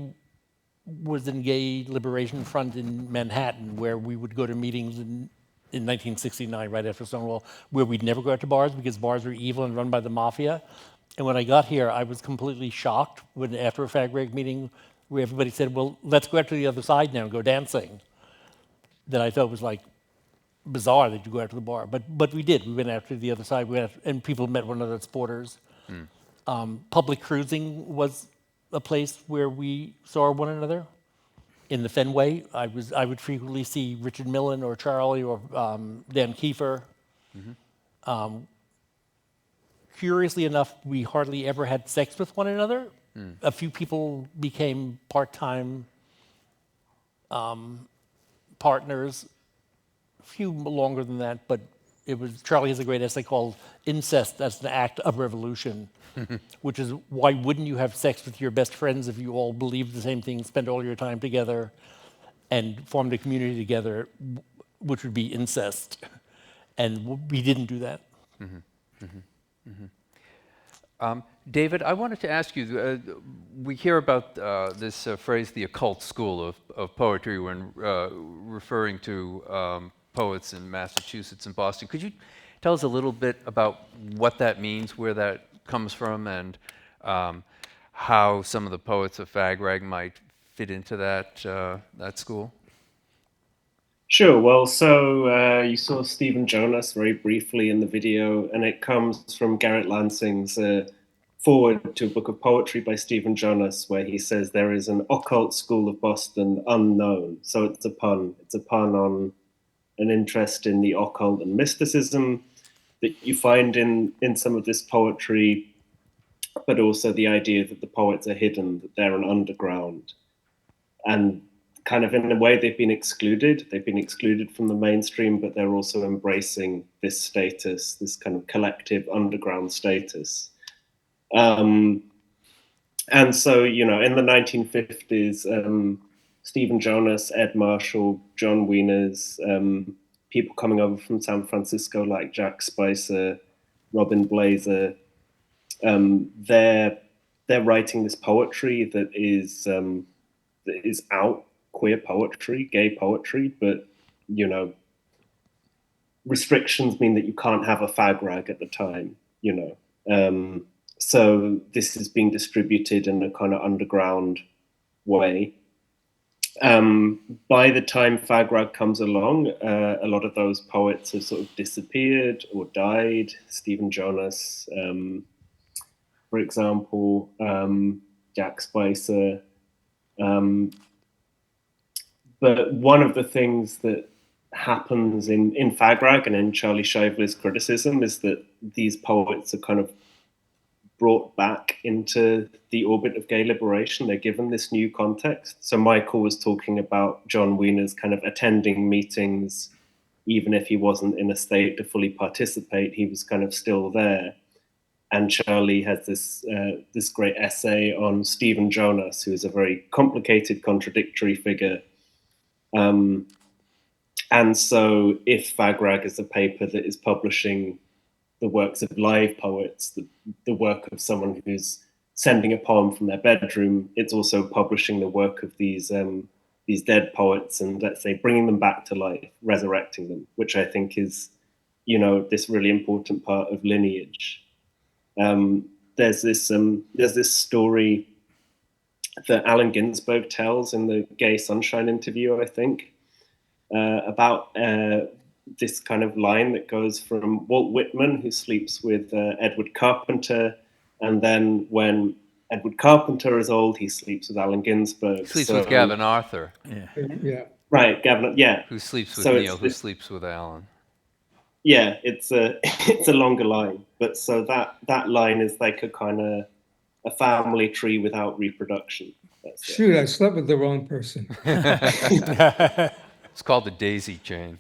was in Gay Liberation Front in Manhattan, where we would go to meetings in 1969, right after Stonewall, where we'd never go out to bars because bars were evil and run by the mafia. And when I got here, I was completely shocked when, after a fag rag meeting, where everybody said, well, let's go out to the other side now and go dancing. That I thought was like bizarre that you go out to the bar. But we did. We went out to the other side, and people met one another at Sporters. Public cruising was a place where we saw one another. In the Fenway, I would frequently see Richard Millen or Charlie or Dan Kiefer. Curiously enough, we hardly ever had sex with one another. A few people became part-time partners, a few longer than that, but Charlie has a great essay called Incest as an Act of Revolution, which is, why wouldn't you have sex with your best friends if you all believed the same thing, spent all your time together, and formed a community together, which would be incest. And we didn't do that. David, I wanted to ask you, we hear about this phrase, the occult school of poetry, when referring to poets in Massachusetts and Boston. Could you tell us a little bit about what that means, where that comes from, and how some of the poets of Fag Rag might fit into that school? Sure. Well, so you saw Stephen Jonas very briefly in the video, and it comes from Garrett Lansing's foreword to a book of poetry by Stephen Jonas, where he says there is an occult school of Boston unknown. So it's a pun. It's a pun on an interest in the occult and mysticism that you find in some of this poetry, but also the idea that the poets are hidden, that they're an underground. And kind of in a way they've been excluded from the mainstream, but they're also embracing this status, this kind of collective underground status. And so, you know, in the 1950s, Stephen Jonas, Ed Marshall, John Wieners, people coming over from San Francisco like Jack Spicer, Robin Blazer, they're writing this poetry that is out, queer poetry, gay poetry, but, you know, restrictions mean that you can't have a fag rag at the time, you know. So this is being distributed in a kind of underground way. By the time fag rag comes along, a lot of those poets have sort of disappeared or died. Stephen Jonas, for example, Jack Spicer. But one of the things that happens in fag rag and in Charlie Shively's criticism is that these poets are kind of brought back into the orbit of gay liberation. They're given this new context. So Michael was talking about John Wieners kind of attending meetings, even if he wasn't in a state to fully participate, he was kind of still there. And Charlie has this great essay on Stephen Jonas, who is a very complicated, contradictory figure. And so if Fag Rag is a paper that is publishing the works of live poets, the work of someone who's sending a poem from their bedroom, it's also publishing the work of these dead poets and, let's say, bringing them back to life, resurrecting them, which I think is, you know, this really important part of lineage. There's this story that Allen Ginsberg tells in the Gay Sunshine interview, I think, about this kind of line that goes from Walt Whitman, who sleeps with Edward Carpenter, and then when Edward Carpenter is old, he sleeps with Allen Ginsberg. Sleeps with Gavin Arthur. Yeah. Right, Gavin, yeah. Who sleeps with So Neil, it's who sleeps with Alan. Yeah, it's a longer line, but so that line is like a kind of a family tree without reproduction. Shoot, I slept with the wrong person. It's called the daisy chain.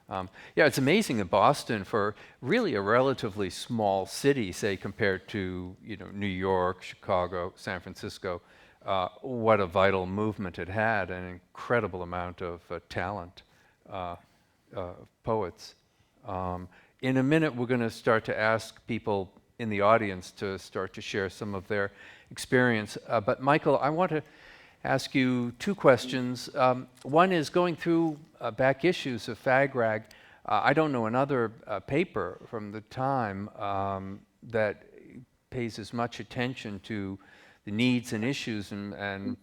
Yeah, it's amazing in Boston, for really a relatively small city, say compared to New York, Chicago, San Francisco, what a vital movement it had, an incredible amount of talent, poets. In a minute, we're going to start to ask people in the audience to start to share some of their experience. But Michael, I want to ask you two questions. One is, going through back issues of Fag Rag, I don't know another paper from the time that pays as much attention to the needs and issues and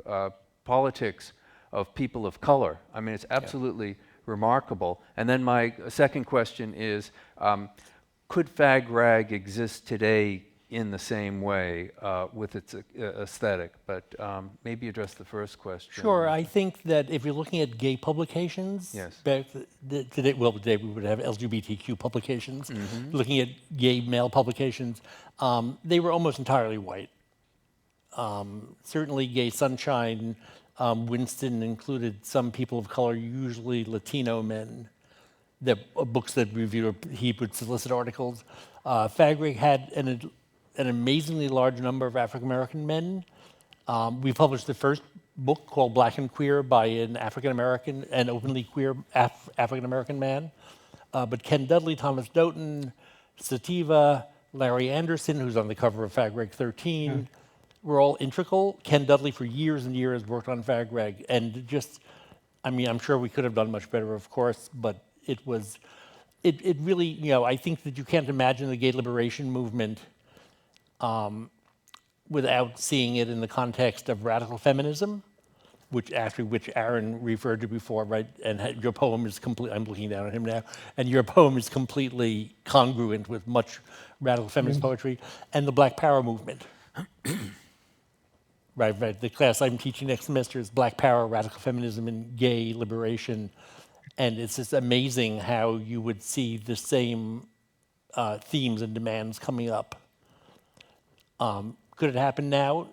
politics of people of color. I mean, it's absolutely remarkable. And then my second question is, could Fag Rag exist today in the same way with its aesthetic? But maybe address the first question. Sure. I think that if you're looking at gay publications, yes, today we would have LGBTQ publications. Mm-hmm. Looking at gay male publications, they were almost entirely white. Certainly Gay Sunshine, Winston included some people of color, usually Latino men. The books that reviewed, he would solicit articles. Fag Rag had an amazingly large number of African-American men. We published the first book called Black and Queer by an African-American, an openly queer African-American man. But Ken Dudley, Thomas Doughton, Sativa, Larry Anderson, who's on the cover of Fag Reg 13, were all integral. Ken Dudley, for years and years, worked on Fag Reg, and just, I mean, I'm sure we could have done much better, of course, but it was, it really, you know, I think that you can't imagine the gay liberation movement without seeing it in the context of radical feminism, which Aaron referred to before, right? And your poem is complete. I'm looking down at him now, and your poem is completely congruent with much radical feminist poetry and the Black Power movement. Right. The class I'm teaching next semester is Black Power, Radical Feminism, and Gay Liberation, and it's just amazing how you would see the same themes and demands coming up. Could it happen now?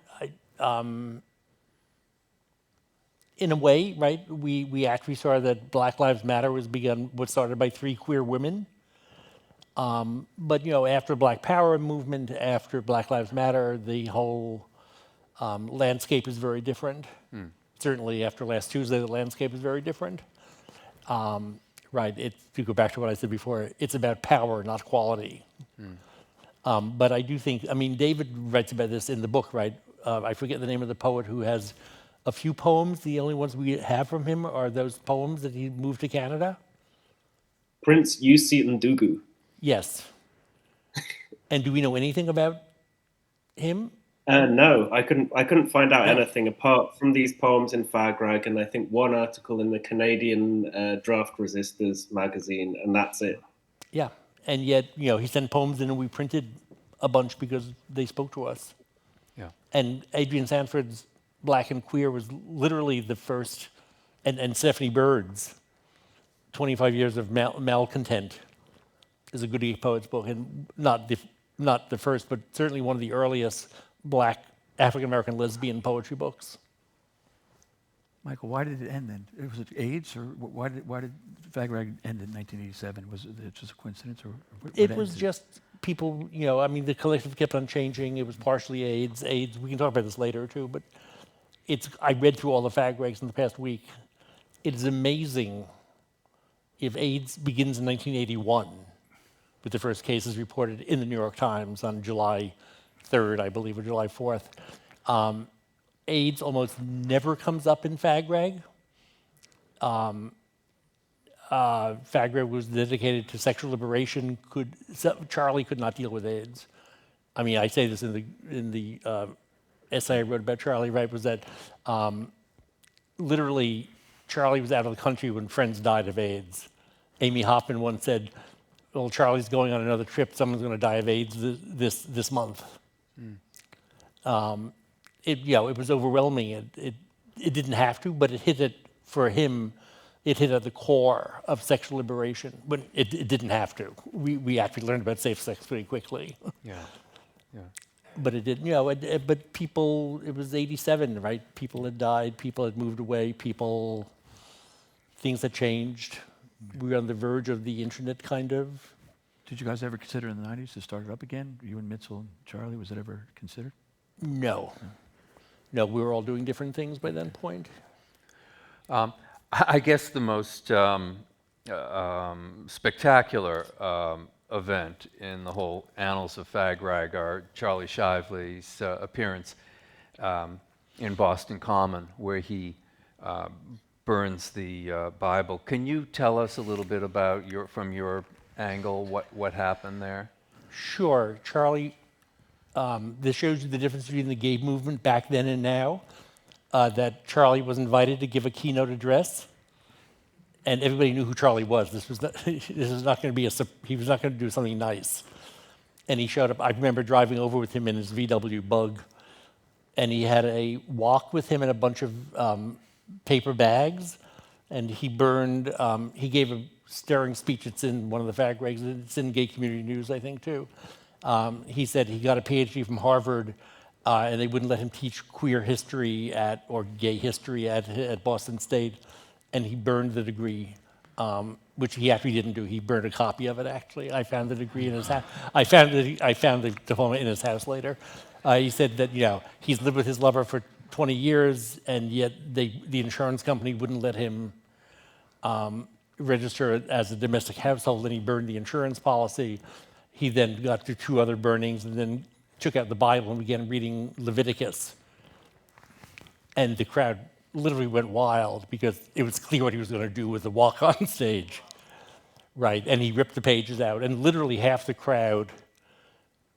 In a way, right? We actually saw that Black Lives Matter was started by 3 queer women. But you know, after Black Power movement, after Black Lives Matter, the whole landscape is very different. Certainly after last Tuesday, the landscape is very different. Right, to go back to what I said before, it's about power, not quality. But I do think, I mean, David writes about this in the book, right? I forget the name of the poet who has a few poems. The only ones we have from him are those poems that he moved to Canada. Prince Yusi Ndugu. Yes. And do we know anything about him? No, I couldn't find out anything apart from these poems in Fag Rag, and I think one article in the Canadian Draft Resistors magazine, and that's it. Yeah, and yet, you know, he sent poems in and we printed a bunch because they spoke to us. Yeah. And Adrian Sanford's Black and Queer was literally the first, and Stephanie Bird's 25 Years of Malcontent is a good gay poet's book, and not the first, but certainly one of the earliest Black African-American lesbian poetry books. Michael, why did it end then? Was it AIDS, or why did Fag Rag end in 1987? Was it just a coincidence, or what It was just people, you know, I mean, the collective kept on changing. It was partially AIDS. We can talk about this later too, but I read through all the Fag Regs in the past week. It is amazing if AIDS begins in 1981, with the first cases reported in the New York Times on July 3rd, I believe, or July 4th. AIDS almost never comes up in Fag Rag. Fag Rag was dedicated to sexual liberation. Charlie could not deal with AIDS. I mean, I say this in the essay I wrote about Charlie, right, was that literally Charlie was out of the country when friends died of AIDS. Amy Hoffman once said, well, Charlie's going on another trip, someone's going to die of AIDS this month. It was overwhelming. It didn't have to, but it hit it, for him, it hit at the core of sexual liberation, but it didn't have to. We actually learned about safe sex pretty quickly. Yeah. But it didn't, you know, but people, it was 87, right? People had died, people had moved away, things had changed. We were on the verge of the internet, kind of. Did you guys ever consider in the 90s to start it up again? You and Mitzel and Charlie, was it ever considered? No. No, we were all doing different things by that point. I guess the most spectacular event in the whole annals of Fag Rag are Charlie Shively's appearance in Boston Common, where he burns the Bible. Can you tell us a little bit about from your angle what happened there? Sure, Charlie. This shows you the difference between the gay movement back then and now. That Charlie was invited to give a keynote address, and everybody knew who Charlie was. This was not going to be he was not going to do something nice. And he showed up. I remember driving over with him in his VW Bug, and he had a walk with him in a bunch of paper bags, and he burned. He gave a stirring speech. It's in one of the Fag Regs. It's in Gay Community News, I think, too. He said he got a PhD from Harvard, and they wouldn't let him teach queer history or gay history at Boston State, and he burned the degree, which he actually didn't do. He burned a copy of it, actually. I found the degree in his house. I found the diploma in his house later. He said that, you know, he's lived with his lover for 20 years, and yet the insurance company wouldn't let him register it as a domestic household, and he burned the insurance policy. he then got to 2 other burnings and then took out the Bible and began reading Leviticus. And the crowd literally went wild because it was clear what he was going to do with the walk on stage. Right, and he ripped the pages out, and literally half the crowd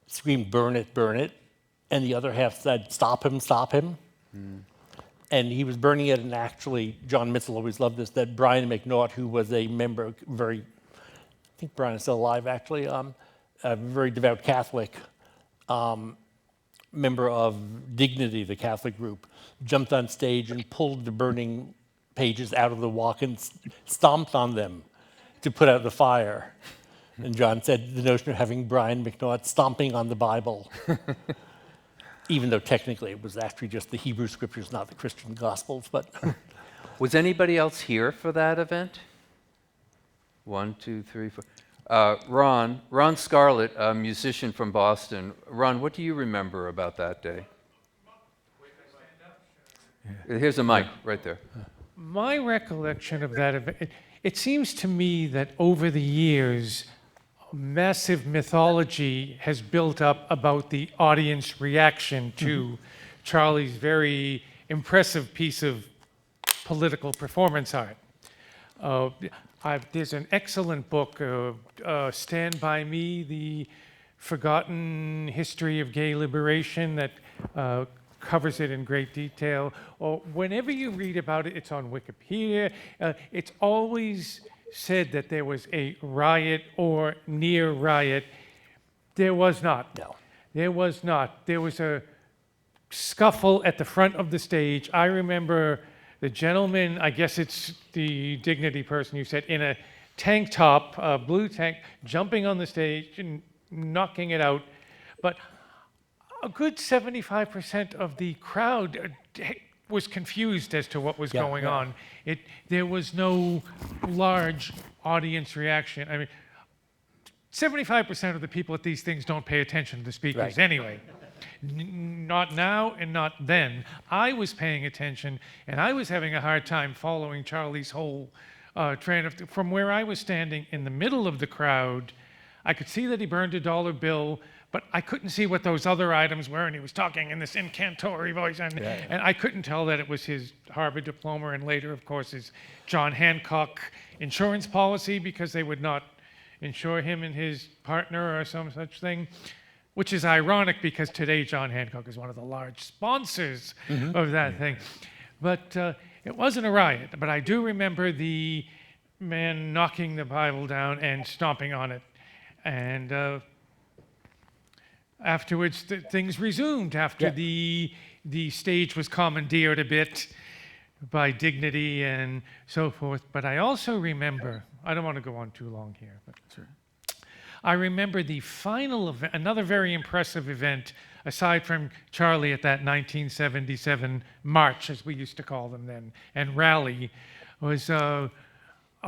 screamed, burn it, and the other half said, stop him, stop him. And he was burning it, and actually, John Mitchell always loved this, that Brian McNaught, who was a member, I think Brian is still alive actually, a very devout Catholic, member of Dignity, the Catholic group, jumped on stage and pulled the burning pages out of the walk and stomped on them to put out the fire. And John said the notion of having Brian McNaught stomping on the Bible, even though technically it was actually just the Hebrew scriptures, not the Christian Gospels. But Was anybody else here for that event? 1, 2, 3, 4. Ron Scarlett, a musician from Boston. Ron, what do you remember about that day? Here's a mic right there. My recollection of that event, it seems to me that over the years, massive mythology has built up about the audience reaction to Charlie's very impressive piece of political performance art. There's an excellent book, Stand By Me, The Forgotten History of Gay Liberation, that covers it in great detail. Or whenever you read about it, it's on Wikipedia. It's always said that there was a riot or near riot. There was not. No. There was not. There was a scuffle at the front of the stage. I remember the gentleman, I guess it's the Dignity person you said, in a tank top, a blue tank, jumping on the stage and knocking it out. But a good 75% of the crowd was confused as to what was going on. There was no large audience reaction. I mean, 75% of the people at these things don't pay attention to the speakers anyway. Not now and not then. I was paying attention, and I was having a hard time following Charlie's whole train of from where I was standing in the middle of the crowd. I could see that he burned a $1 bill, but I couldn't see what those other items were, and he was talking in this incantory voice, and I couldn't tell that it was his Harvard diploma, and later, of course, his John Hancock insurance policy, because they would not insure him and his partner or some such thing, which is ironic because today John Hancock is one of the large sponsors of that thing. But it wasn't a riot, but I do remember the man knocking the Bible down and stomping on it. And afterwards, things resumed after the stage was commandeered a bit by Dignity and so forth. But I also remember, I don't want to go on too long here, but I remember the final event, another very impressive event, aside from Charlie at that 1977 march, as we used to call them then, and rally, was a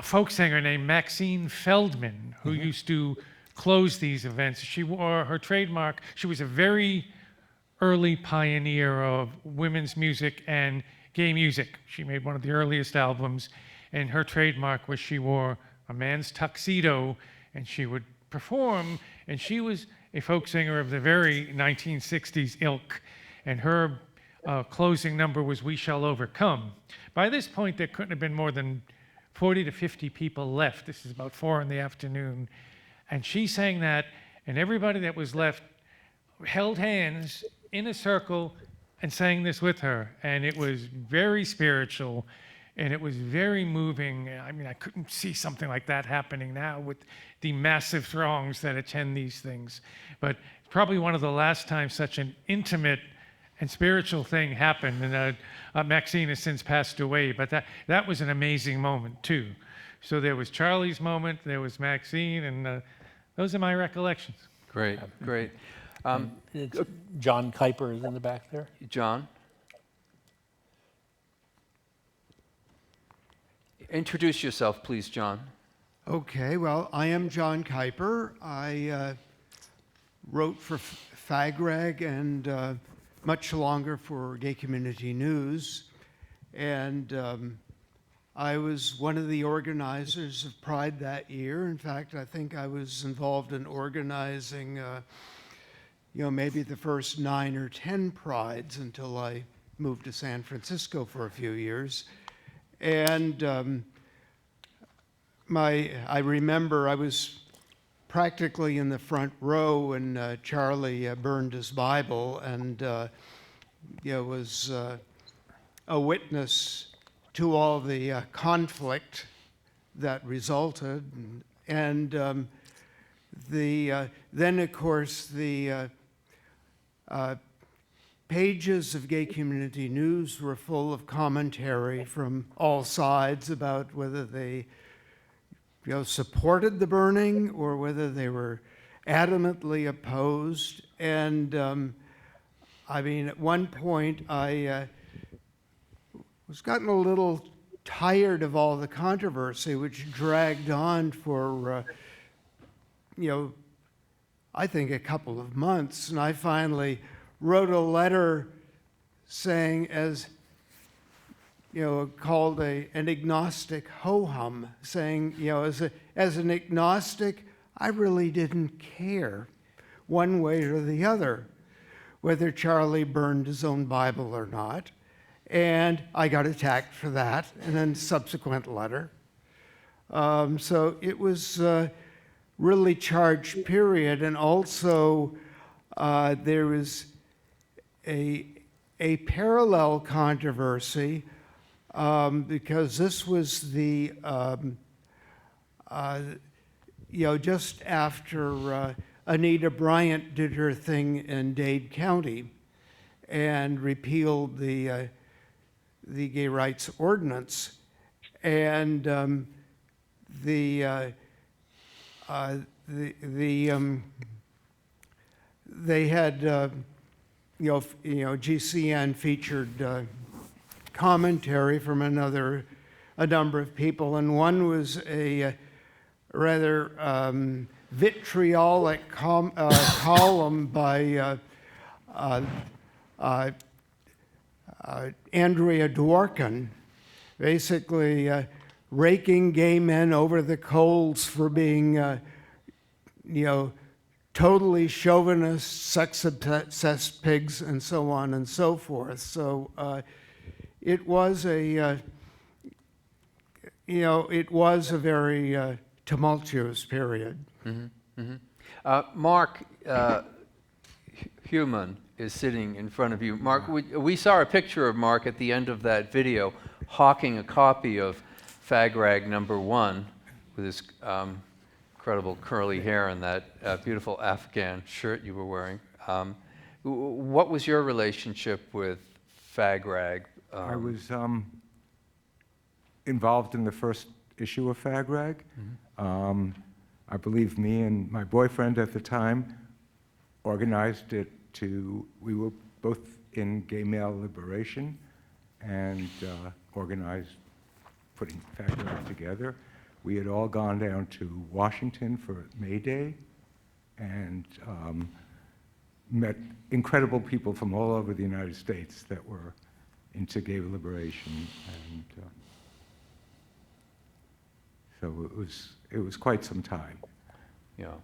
folk singer named Maxine Feldman, who used to close these events. She wore her trademark. She was a very early pioneer of women's music and gay music. She made one of the earliest albums, and her trademark was she wore a man's tuxedo, and she would perform, and she was a folk singer of the very 1960s ilk, and her closing number was We Shall Overcome. By this point, there couldn't have been more than 40 to 50 people left. This is about 4 in the afternoon. And she sang that, and everybody that was left held hands in a circle and sang this with her. And it was very spiritual, and it was very moving. I mean, I couldn't see something like that happening now with the massive throngs that attend these things. But probably one of the last times such an intimate and spiritual thing happened. And Maxine has since passed away, but that was an amazing moment too. So there was Charlie's moment, there was Maxine, and those are my recollections. Great, great. John Kuiper is in the back there. John? Introduce yourself, please, John. Okay, well, I am John Kuiper. I wrote for FAGRAG and much longer for Gay Community News. And I was one of the organizers of Pride that year. In fact, I think I was involved in organizing, maybe the first 9 or 10 Prides until I moved to San Francisco for a few years. And I remember I was practically in the front row when Charlie burned his Bible, and was a witness to all the conflict that resulted. And then, of course, the pages of Gay Community News were full of commentary from all sides about whether they supported the burning or whether they were adamantly opposed. And at one point, I was gotten a little tired of all the controversy, which dragged on for, I think a couple of months. And I finally wrote a letter saying, called an agnostic ho-hum, saying, as an agnostic, I really didn't care one way or the other whether Charlie burned his own Bible or not. And I got attacked for that in a subsequent letter. So it was a really charged period. And also there was a parallel controversy because this was the, just after Anita Bryant did her thing in Dade County and repealed the gay rights ordinance. And they had GCN featured commentary from a number of people, and one was a rather vitriolic column by Andrea Dworkin, basically raking gay men over the coals for being, totally chauvinist, sex-obsessed pigs, and so on and so forth. So it was a very tumultuous period. Mm-hmm. Mm-hmm. Mark Heumann is sitting in front of you. Mark, we saw a picture of Mark at the end of that video hawking a copy of Fag Rag #1 with his incredible curly hair and that beautiful Afghan shirt you were wearing. What was your relationship with Fag Rag? I was involved in the first issue of Fag Rag. Mm-hmm. I believe me and my boyfriend at the time organized it we were both in Gay Male Liberation and organized putting Fag Rag together. We had all gone down to Washington for May Day and met incredible people from all over the United States that were into gay liberation, and so it was quite some time. Yeah.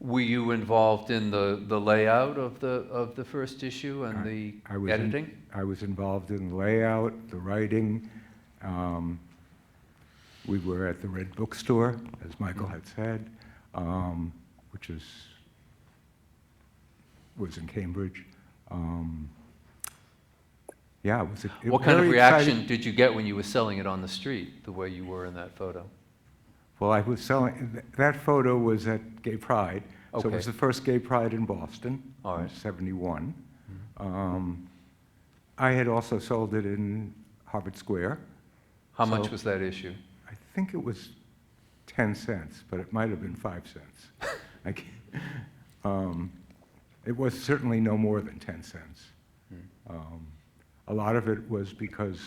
Were you involved in the layout of the first issue and the editing? I was involved in the layout, the writing. We were at the Red Bookstore, as Michael had said, which was in Cambridge. Yeah, what kind of reaction did you get when you were selling it on the street, the way you were in that photo? Well, I was selling, that photo was at Gay Pride. Okay. So it was the first Gay Pride in Boston All right. in '71. Mm-hmm. I had also sold it in Harvard Square. How much was that issue? I think it was 10 cents, but it might have been 5 cents. It was certainly no more than 10 cents. A lot of it was because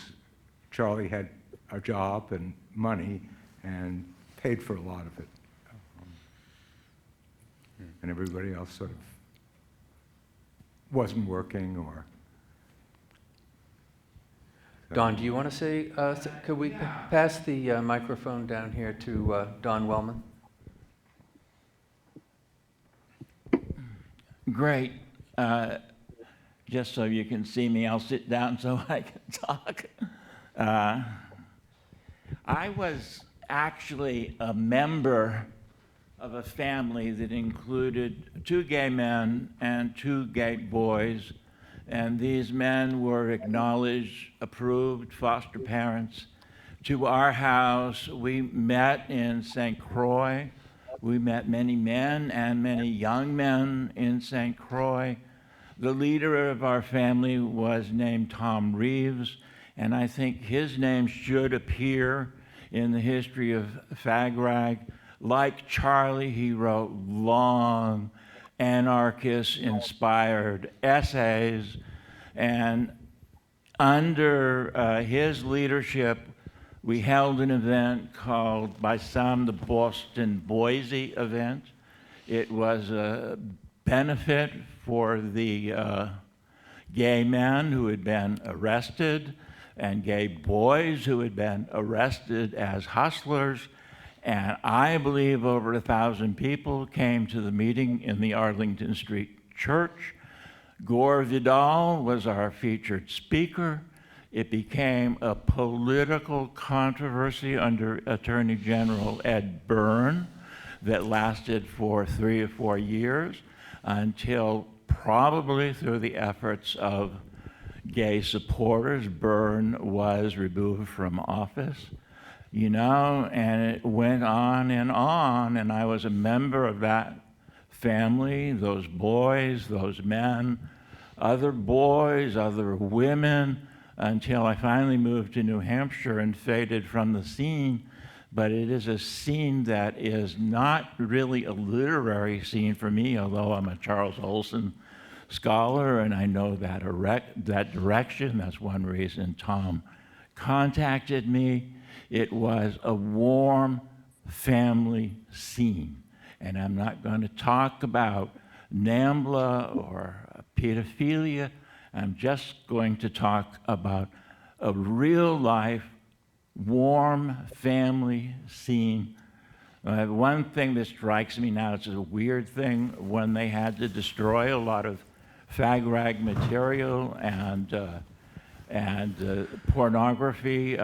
Charlie had a job and money and paid for a lot of it. And everybody else sort of wasn't working or... Don, do you want to say, could we pass the microphone down here to Don Wellman? Great. Just so you can see me, I'll sit down so I can talk. I was actually a member of a family that included 2 gay men and 2 gay boys, and these men were acknowledged, approved foster parents. To our house, we met in St. Croix. We met many men and many young men in St. Croix. The leader of our family was named Tom Reeves, and I think his name should appear in the history of FAGRAG. Like Charlie, he wrote long, anarchist-inspired essays, and under his leadership, we held an event called, by some, the Boston Boise event. It was a benefit for the gay men who had been arrested and gay boys who had been arrested as hustlers. And I believe over 1,000 people came to the meeting in the Arlington Street Church. Gore Vidal was our featured speaker. It became a political controversy under Attorney General Ed Byrne that lasted for 3 or 4 years until, probably through the efforts of gay supporters, Byrne was removed from office. You know, and it went on, and I was a member of that family, those boys, those men, other boys, other women, until I finally moved to New Hampshire and faded from the scene. But it is a scene that is not really a literary scene for me, although I'm a Charles Olson scholar and I know that direction. That's one reason Tom contacted me. It was a warm family scene. And I'm not going to talk about NAMBLA or pedophilia. I'm just going to talk about a real life, warm family scene. One thing that strikes me now, it's a weird thing, when they had to destroy a lot of FAGRAG material and pornography,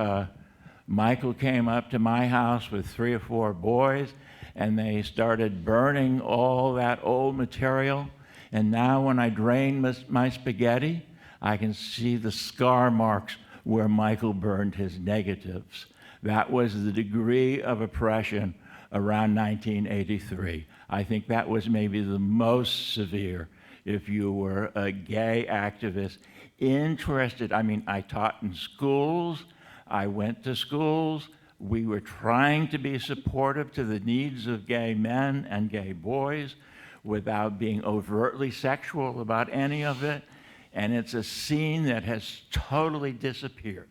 Michael came up to my house with 3 or 4 boys, and they started burning all that old material. And now when I drain my spaghetti, I can see the scar marks where Michael burned his negatives. That was the degree of oppression around 1983. I think that was maybe the most severe if you were a gay activist interested. I mean, I taught in schools. I went to schools. We were trying to be supportive to the needs of gay men and gay boys without being overtly sexual about any of it. And it's a scene that has totally disappeared.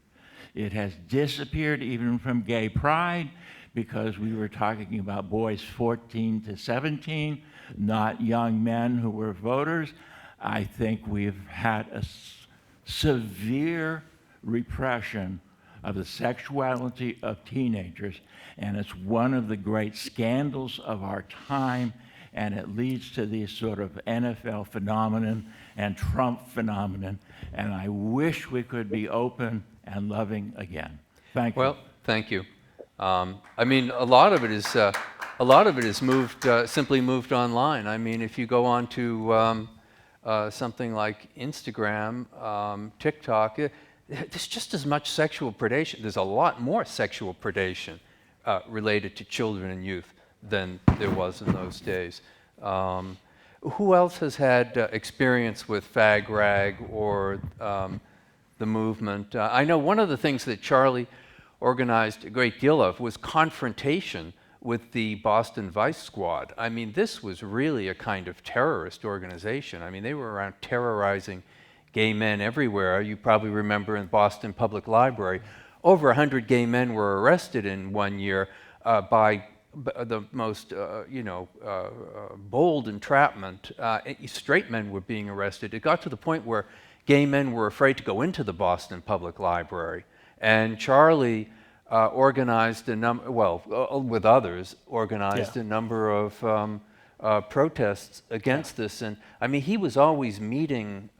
It has disappeared even from gay pride because we were talking about boys 14 to 17, not young men who were voters. I think we've had a severe repression of the sexuality of teenagers, and it's one of the great scandals of our time, and it leads to these sort of NFL phenomenon and Trump phenomenon, and I wish we could be open and loving again. Thank you. Well, thank you. I mean, a lot of it is moved, simply moved online. I mean, if you go on to something like Instagram, TikTok, there's just as much sexual predation. There's a lot more sexual predation related to children and youth than there was in those days. Who else has had experience with FAGRAG or the movement? I know one of the things that Charlie organized a great deal of was confrontation with the Boston Vice Squad. I mean, this was really a kind of terrorist organization. I mean, they were around terrorizing gay men everywhere. You probably remember in Boston Public Library, over 100 gay men were arrested in one year by the most, bold entrapment. Straight men were being arrested. It got to the point where gay men were afraid to go into the Boston Public Library. And Charlie organized with others, organized a number of protests against this. And I mean, he was always meeting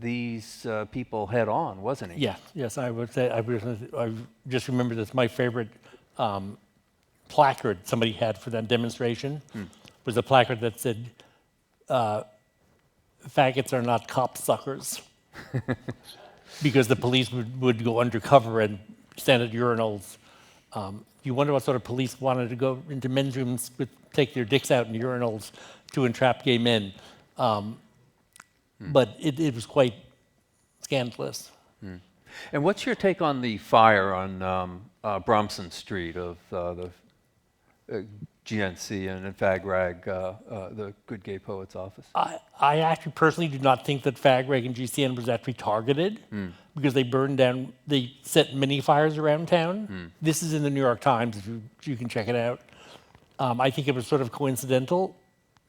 these people head on, wasn't he? Yeah, yes, I would say, I just remember this, my favorite placard somebody had for that demonstration was a placard that said, faggots are not cop suckers. Because the police would go undercover and stand at urinals. You wonder what sort of police wanted to go into men's rooms, take their dicks out in urinals to entrap gay men. But it was quite scandalous. And what's your take on the fire on Bromson Street of the GNC and Fag Rag, the Good Gay Poets office? I actually personally do not think that Fag Rag and GCN was actually targeted because they burned down, they set many fires around town. This is in the New York Times, if you can check it out. I think it was sort of coincidental,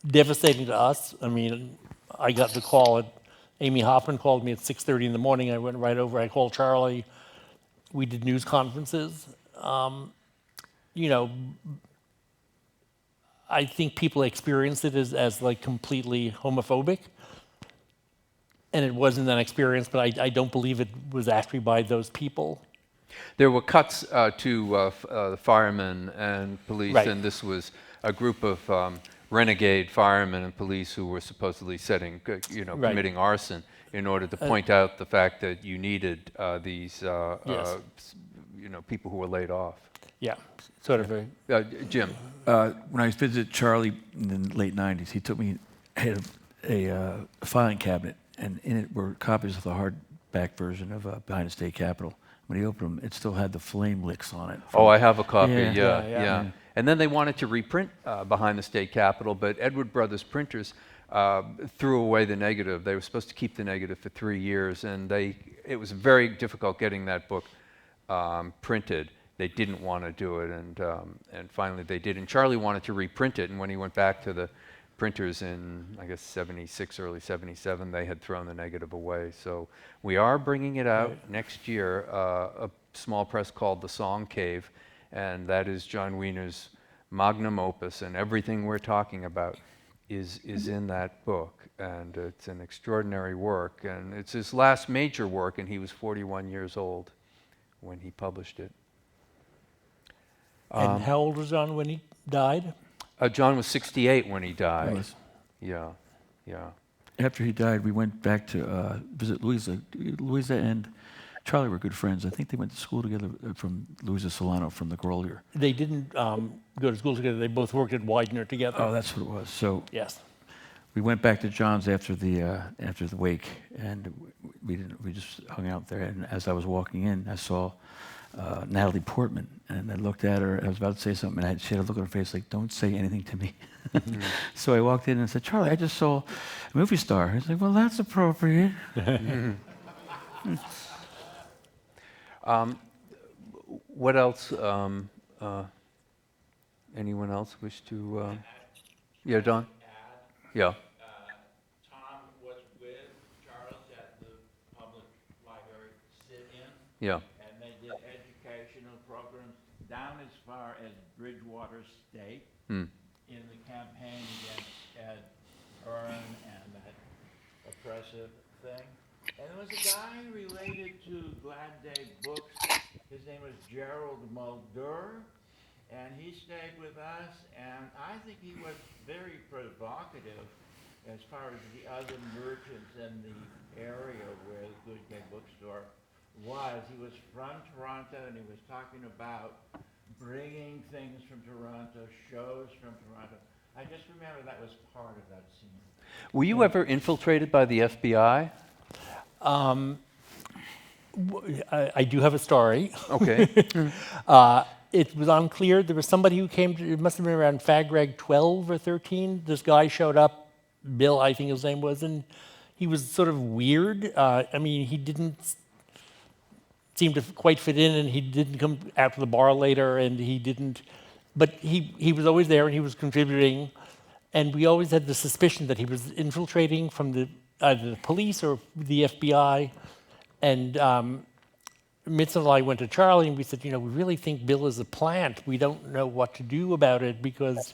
devastating to us. I mean, I got the call Amy Hoffman called me at 6:30 in the morning. I went right over, I called Charlie. We did news conferences. You know, I think people experienced it as like completely homophobic. And it wasn't an experience, but I don't believe it was actually by those people. There were cuts to the firemen and police, and this was a group of renegade firemen and police who were supposedly committing arson in order to point out the fact that you needed these people who were laid off. Yeah, sort of a... Jim? When I visited Charlie in the late 90s, he took me, had a filing cabinet, and in it were copies of the hardback version of Behind the State Capitol. When he opened them, it still had the flame licks on it. Oh, I have a copy, yeah. And then they wanted to reprint Behind the State Capitol, but Edward Brothers Printers threw away the negative. They were supposed to keep the negative for 3 years, and it was very difficult getting that book printed. They didn't want to do it, and finally they did. And Charlie wanted to reprint it, and when he went back to the printers in, I guess, 76, early 77, they had thrown the negative away. So we are bringing it out next year, a small press called The Song Cave, and that is John Wiener's magnum opus, and everything we're talking about is in that book, and it's an extraordinary work, and it's his last major work, and he was 41 years old when he published it. And how old was John when he died? John was 68 when he died. He was. Yeah. After he died, we went back to visit Louisa. Louisa and Charlie were good friends. I think they went to school together from Louisa Solano from the Grolier. They didn't go to school together. They both worked at Widener together. Oh, that's what it was. So yes, we went back to John's after the wake, and we just hung out there. And as I was walking in, I saw Natalie Portman, and I looked at her. I was about to say something, and she had a look on her face like, "Don't say anything to me." So I walked in and said, "Charlie, I just saw a movie star." He's like, "Well, that's appropriate." What else? Anyone else wish to? Yeah, Don? Yeah. Tom was with Charles at the public library sit-in. Yeah. And they did educational programs down as far as Bridgewater State in the campaign against Ed Byrne and that oppressive thing. And there was a guy related to Glad Day Books. His name was Gerald Mulder, and he stayed with us, and I think he was very provocative as far as the other merchants in the area where the Good Gay Bookstore was. He was from Toronto, and he was talking about bringing things from Toronto, shows from Toronto. I just remember that was part of that scene. Were you ever infiltrated by the FBI? I do have a story. Okay. It was unclear. There was somebody who came to, it must have been around Fag Rag 12 or 13. This guy showed up, Bill, I think his name was, and he was sort of weird. I mean, he didn't seem to quite fit in, and he didn't come out to the bar later, and he didn't, but he was always there, and he was contributing, and we always had the suspicion that he was infiltrating from the either the police or the FBI. And Mitz and I went to Charlie and we said, we really think Bill is a plant. We don't know what to do about it because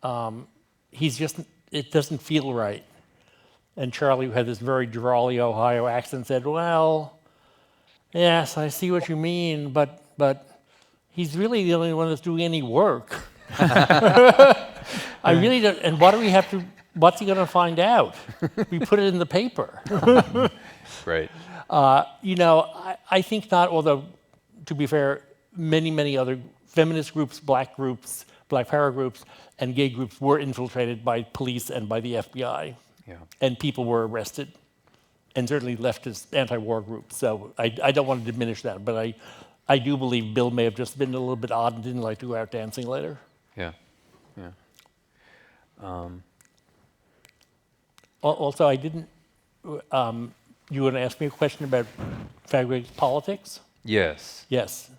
it doesn't feel right. And Charlie, who had this very drawly Ohio accent, said, well, yes, I see what you mean, but he's really the only one that's doing any work. I really don't, and what do we have to, what's he going to find out? We put it in the paper. Right. I think not, although, to be fair, many other feminist groups, black power groups, and gay groups were infiltrated by police and by the FBI. Yeah. And people were arrested, and certainly leftist anti-war groups. So I don't want to diminish that, but I do believe Bill may have just been a little bit odd and didn't like to go out dancing later. Yeah. Also, I didn't. You want to ask me a question about Fagrag's politics? Yes. Yes.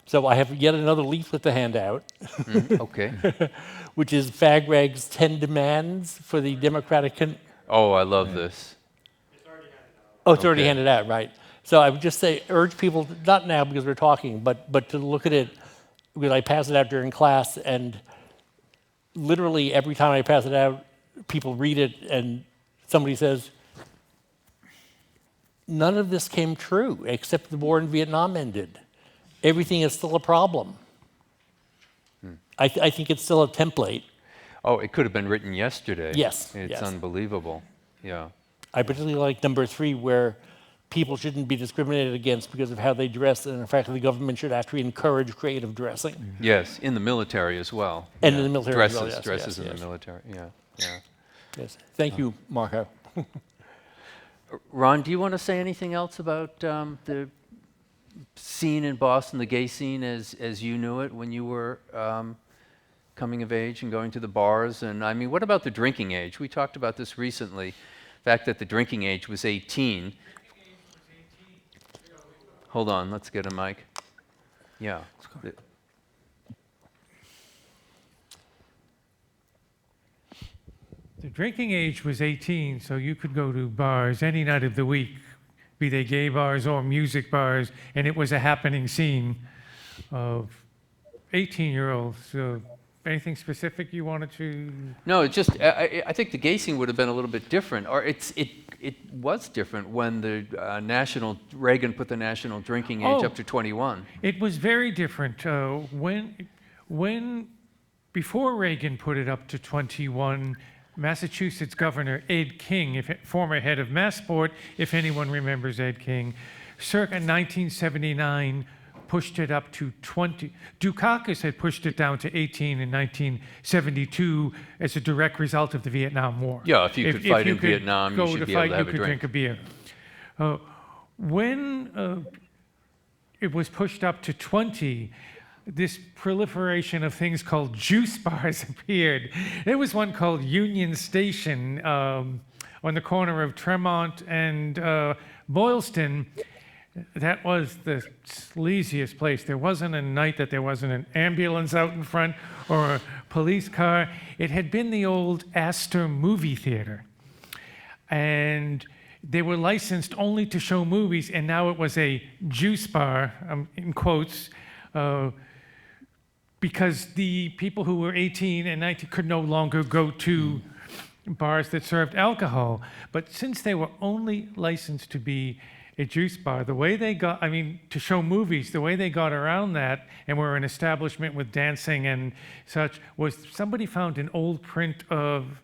So I have yet another leaflet to hand out. Okay. Which is Fagrag's 10 demands for the Democratic. Oh, I love this. Oh, it's already handed out, right? So I would just say, urge people, not now because we're talking, but to look at it, because I pass it out during class, and literally every time I pass it out, people read it, and somebody says, none of this came true, except the war in Vietnam ended. Everything is still a problem. I think it's still a template. Oh, it could have been written yesterday. Yes. It's unbelievable. Yeah. I particularly like number 3, where people shouldn't be discriminated against because of how they dress, and in fact, the government should actually encourage creative dressing. Yes, in the military as well. And in the military dresses, as well, yes. Dresses yes, in the military, yeah. Yes. Thank you, Marco. Ron, do you want to say anything else about the scene in Boston, the gay scene as you knew it when you were coming of age and going to the bars? And I mean, what about the drinking age? We talked about this recently, the fact that the drinking age was 18. Hold on, let's get a mic. Yeah. The drinking age was 18, so you could go to bars any night of the week, be they gay bars or music bars, and it was a happening scene of 18-year-olds. So anything specific you wanted to? No, it's just, I think the gay scene would have been a little bit different, or it was different when the Reagan put the national drinking age up to 21. It was very different. Before Reagan put it up to 21, Massachusetts Governor Ed King, former head of Massport, if anyone remembers Ed King, circa 1979 pushed it up to 20. Dukakis had pushed it down to 18 in 1972 as a direct result of the Vietnam War. Yeah, if you could fight in Vietnam, you should be able to have a drink. You could drink a beer. When it was pushed up to 20, this proliferation of things called juice bars appeared. There was one called Union Station on the corner of Tremont and Boylston. That was the sleaziest place. There wasn't a night that there wasn't an ambulance out in front or a police car. It had been the old Astor movie theater. And they were licensed only to show movies, and now it was a juice bar, in quotes, because the people who were 18 and 19 could no longer go to bars that served alcohol. But since they were only licensed to be a juice bar, the way they got, to show movies, the way they got around that and were an establishment with dancing and such, was somebody found an old print of,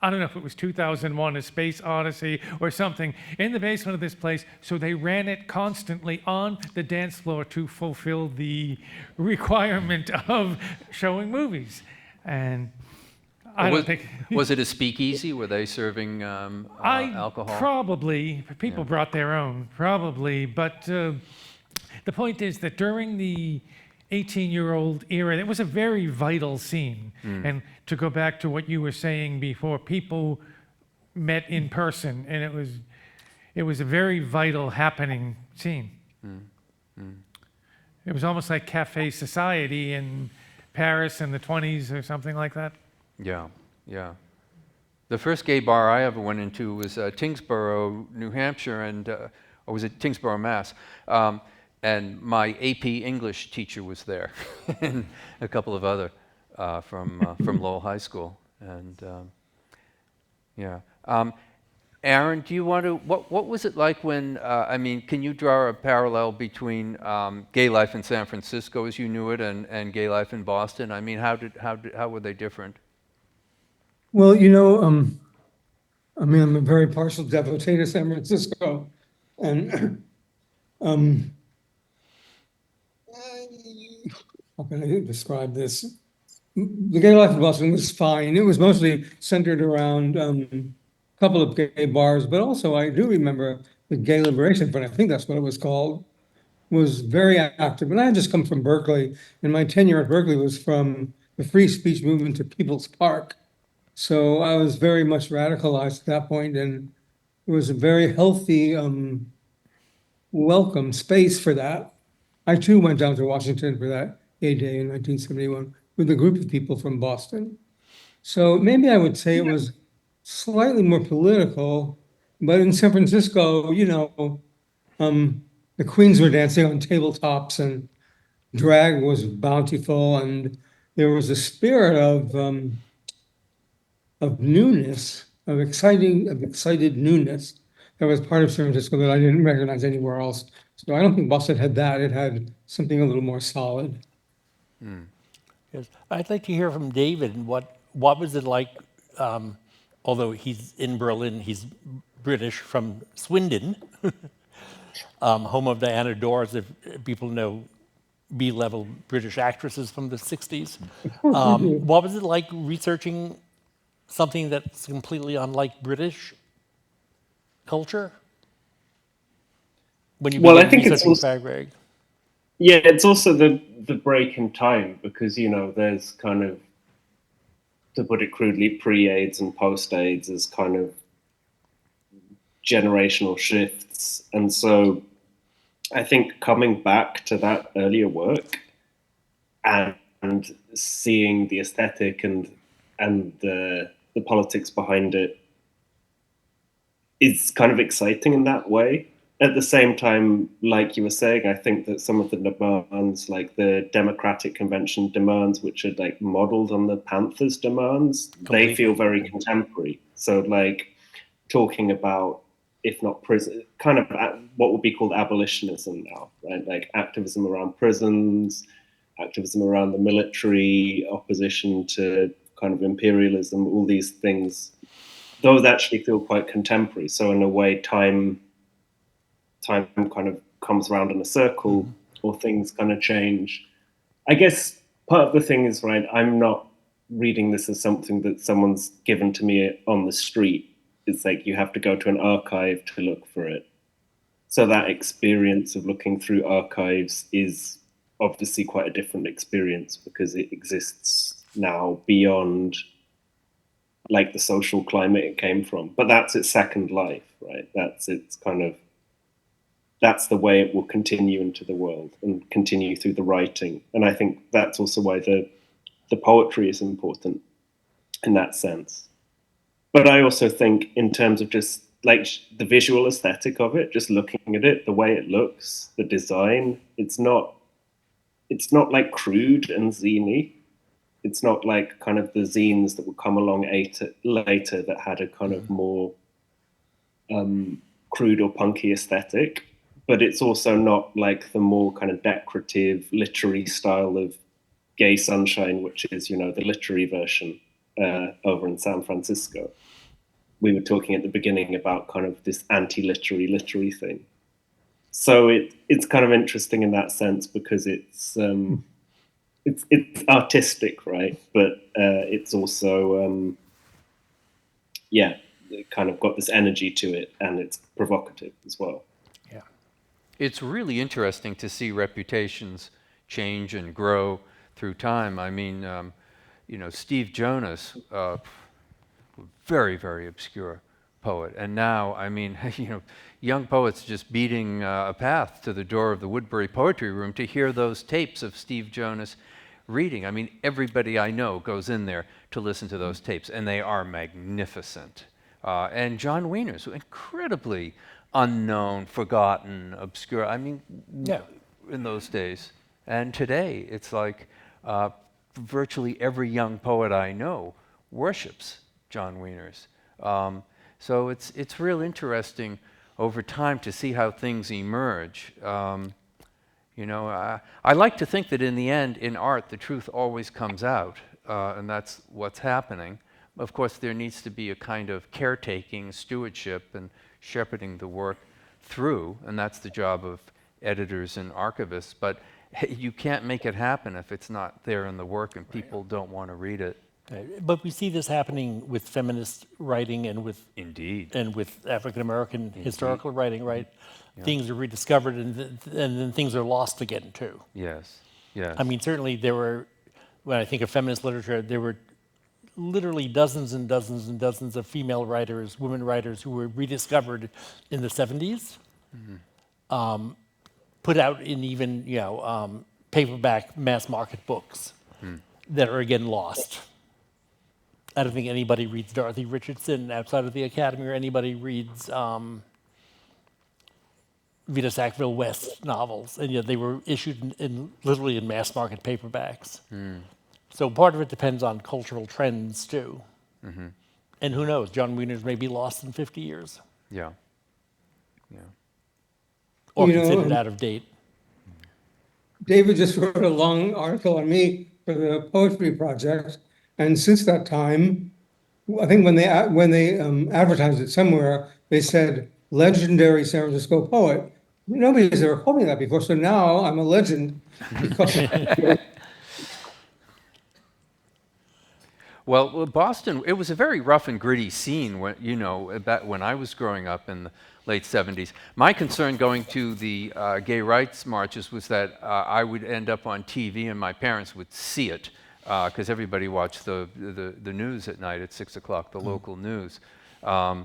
I don't know if it was 2001, A Space Odyssey or something, in the basement of this place. So they ran it constantly on the dance floor to fulfill the requirement of showing movies. And I don't think... Was it a speakeasy? Were they serving alcohol? Probably. People brought their own, probably. But the point is that during the 18-year-old era, it was a very vital scene. And to go back to what you were saying before, people met in person, and it was a very vital, happening scene. It was almost like cafe society in Paris in the 20s or something like that. Yeah, yeah, The first gay bar I ever went into was Tingsboro, New Hampshire, and or was it Tingsboro, Mass? And my AP English teacher was there, and a couple of other from Lowell High School, and yeah. Aaron, do you want to? What was it like when? I mean, can you draw a parallel between gay life in San Francisco as you knew it and gay life in Boston? I mean, how were they different? Well, you know, I mean, I'm a very partial devotee to San Francisco, and how can I describe this? The gay life in Boston was fine. It was mostly centered around a couple of gay bars, but also I do remember the Gay Liberation Front, I think that's what it was called, was very active. And I had just come from Berkeley, and my tenure at Berkeley was from the free speech movement to People's Park. So I was very much radicalized at that point, and it was a very healthy, welcome space for that. I too went down to Washington for that Gay Day in 1971 with a group of people from Boston. So maybe I would say it was slightly more political, but in San Francisco, you know, the queens were dancing on tabletops and drag was bountiful, and there was a spirit of newness, of excited newness that was part of San Francisco that I didn't recognize anywhere else. So I don't think Boston had that. It had something a little more solid. Yes. I'd like to hear from David. What was it like, although he's in Berlin, he's British from Swindon, home of Diana Dors, if people know B-level British actresses from the 60s. What was it like researching something that's completely unlike British culture? When you I think it's also, Fag-Rag? Yeah, it's also the break in time, because, you know, there's kind of, to put it crudely, pre-AIDS and post-AIDS as kind of generational shifts. And so I think coming back to that earlier work and seeing the aesthetic and the politics behind it is kind of exciting in that way. At the same time, like you were saying, I think that some of the demands, like the Democratic Convention demands, which are like modeled on the Panthers' demands, they feel very contemporary. So like talking about, if not prison, kind of what would be called abolitionism now, right? Like activism around prisons, activism around the military, opposition to kind of imperialism, all these things, those actually feel quite contemporary. So in a way, time kind of comes around in a circle, or things kind of change. I guess part of the thing is, right, I'm not reading this as something that someone's given to me on the street. It's like you have to go to an archive to look for it. So that experience of looking through archives is obviously quite a different experience, because it exists now beyond like the social climate it came from. But that's its second life, right? That's its kind of, that's the way it will continue into the world and continue through the writing. And I think that's also why the poetry is important in that sense. But I also think in terms of just like the visual aesthetic of it, just looking at it, the way it looks, the design, it's not like crude and zine-y. It's not like kind of the zines that would come along later that had a kind of more crude or punky aesthetic. But it's also not like the more kind of decorative literary style of Gay Sunshine, which is, you know, the literary version over in San Francisco. We were talking at the beginning about kind of this anti-literary thing. So it's kind of interesting in that sense, because it's artistic, right? But it's also it kind of got this energy to it, and it's provocative as well. Yeah, it's really interesting to see reputations change and grow through time. I mean, you know, Steve Jonas, very, very obscure poet, and now, I mean, you know, young poets just beating a path to the door of the Woodbury Poetry Room to hear those tapes of Steve Jonas reading. I mean, everybody I know goes in there to listen to those tapes, and they are magnificent. And John Wiener's incredibly unknown, forgotten, obscure. I mean, Yeah. in those days. And today, it's like virtually every young poet I know worships John Wiener's. So it's real interesting over time to see how things emerge. You know, I like to think that in the end, in art, the truth always comes out, and that's what's happening. Of course, there needs to be a kind of caretaking, stewardship, and shepherding the work through, and that's the job of editors and archivists. But you can't make it happen if it's not there in the work and people don't want to read it. But we see this happening with feminist writing and with Indeed. and with African American historical writing, right? Yeah. Things are rediscovered and then things are lost again too. Yes, yes. I mean, certainly there were, when I think of feminist literature, there were literally dozens and dozens and dozens of female writers, women writers who were rediscovered in the 70s, put out in even, paperback mass market books that are again lost. I don't think anybody reads Dorothy Richardson outside of the Academy, or anybody reads Vita Sackville West novels, and yet they were issued literally in mass market paperbacks. So part of it depends on cultural trends too. And who knows, John Wiener's may be lost in 50 years. Yeah. Yeah. Or You know, considered out of date. David just wrote a long article on me for the poetry project, and since that time, I think when they advertised it somewhere, they said legendary San Francisco poet. Nobody's ever called me that before, so now I'm a legend because. Well, Boston, it was a very rough and gritty scene when, back when I was growing up in the late 70s. My concern going to the gay rights marches was that I would end up on TV and my parents would see it, because everybody watched the news at night at 6 o'clock, the local news. I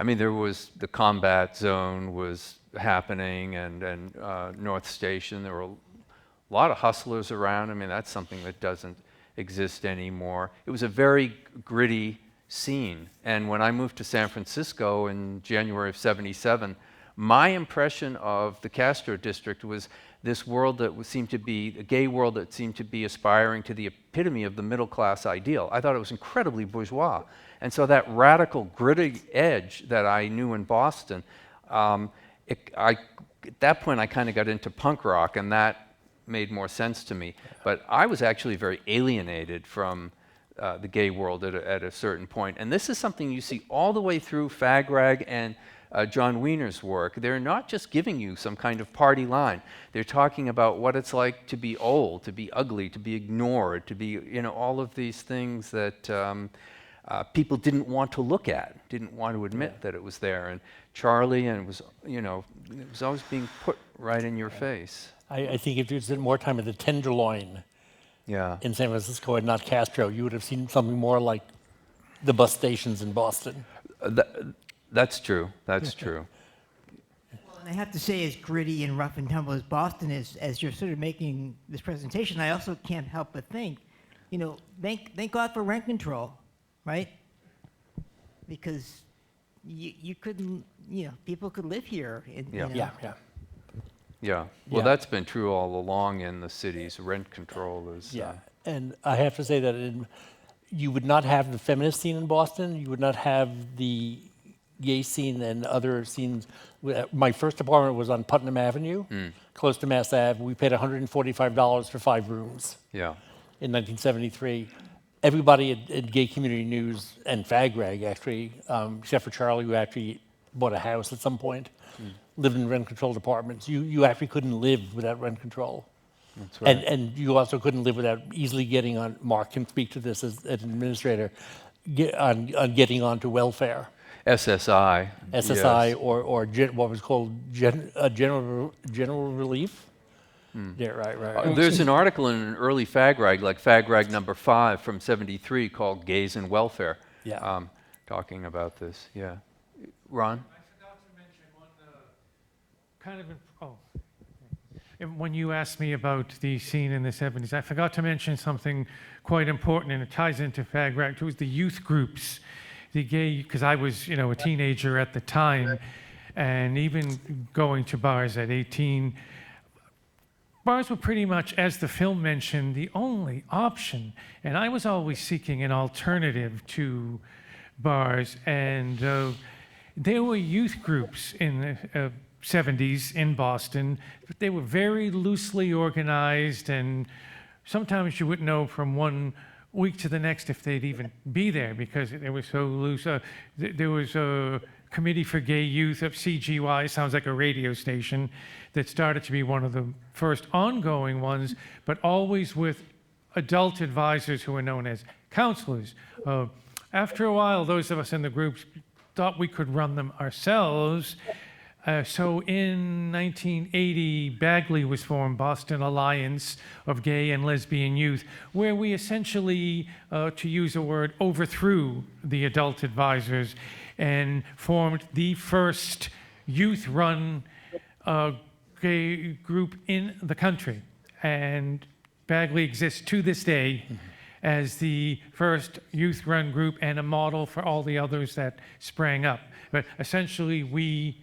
mean, there was the combat zone was happening, and North Station. There were a lot of hustlers around. I mean, that's something that doesn't exist anymore. It was a very gritty scene. And when I moved to San Francisco in January of '77, my impression of the Castro district was this world that seemed to be, a gay world that seemed to be aspiring to the epitome of the middle class ideal. I thought it was incredibly bourgeois. And so that radical, gritty edge that I knew in Boston, at that point I kind of got into punk rock, and that made more sense to me. But I was actually very alienated from the gay world at a certain point. And this is something you see all the way through Fag-Rag and John Wiener's work. They're not just giving you some kind of party line. They're talking about what it's like to be old, to be ugly, to be ignored, to be, all of these things that people didn't want to look at, didn't want to admit that it was there. And Charlie, and it was always being put right in your face. I think if you spent more time at the Tenderloin in San Francisco and not Castro, you would have seen something more like the bus stations in Boston. That's true. That's true. Well, and I have to say, as gritty and rough and tumble as Boston is, as you're sort of making this presentation, I also can't help but think, thank God for rent control, right? Because you couldn't, people could live here. Yeah. Well, that's been true all along in the cities. Rent control is. And I have to say that you would not have the feminist scene in Boston. You would not have the gay scene and other scenes. My first apartment was on Putnam Avenue, close to Mass Ave. We paid $145 for 5 rooms. Yeah. In 1973. Everybody at Gay Community News and Fag-Rag, actually, except for Charlie, who actually bought a house at some point, lived in rent-controlled apartments. You actually couldn't live without rent control. That's right. And you also couldn't live without easily getting on, Mark can speak to this as an administrator, on getting onto welfare. SSI. SSI, yes. or what was called general relief. Yeah, right. There's an article in an early Fag-Rag, like Fag-Rag number 5 from '73, called Gays in Welfare, talking about this. Yeah. Ron? I forgot to mention one kind of, And when you asked me about the scene in the 70s, I forgot to mention something quite important, and it ties into Fag Rag. It was the youth groups, the gay, because I was, a teenager at the time, and even going to bars at 18. Bars were pretty much, as the film mentioned, the only option, and I was always seeking an alternative to bars, and there were youth groups in the 70s in Boston, but they were very loosely organized, and sometimes you wouldn't know from one week to the next if they'd even be there because they were so loose. There was a Committee for Gay Youth of CGY, sounds like a radio station, that started to be one of the first ongoing ones, but always with adult advisors who were known as counselors. After a while, those of us in the groups thought we could run them ourselves. So in 1980, Bagley was formed, Boston Alliance of Gay and Lesbian Youth, where we essentially, to use a word, overthrew the adult advisors and formed the first youth-run gay group in the country. And Bagley exists to this day as the first youth-run group and a model for all the others that sprang up. But essentially, we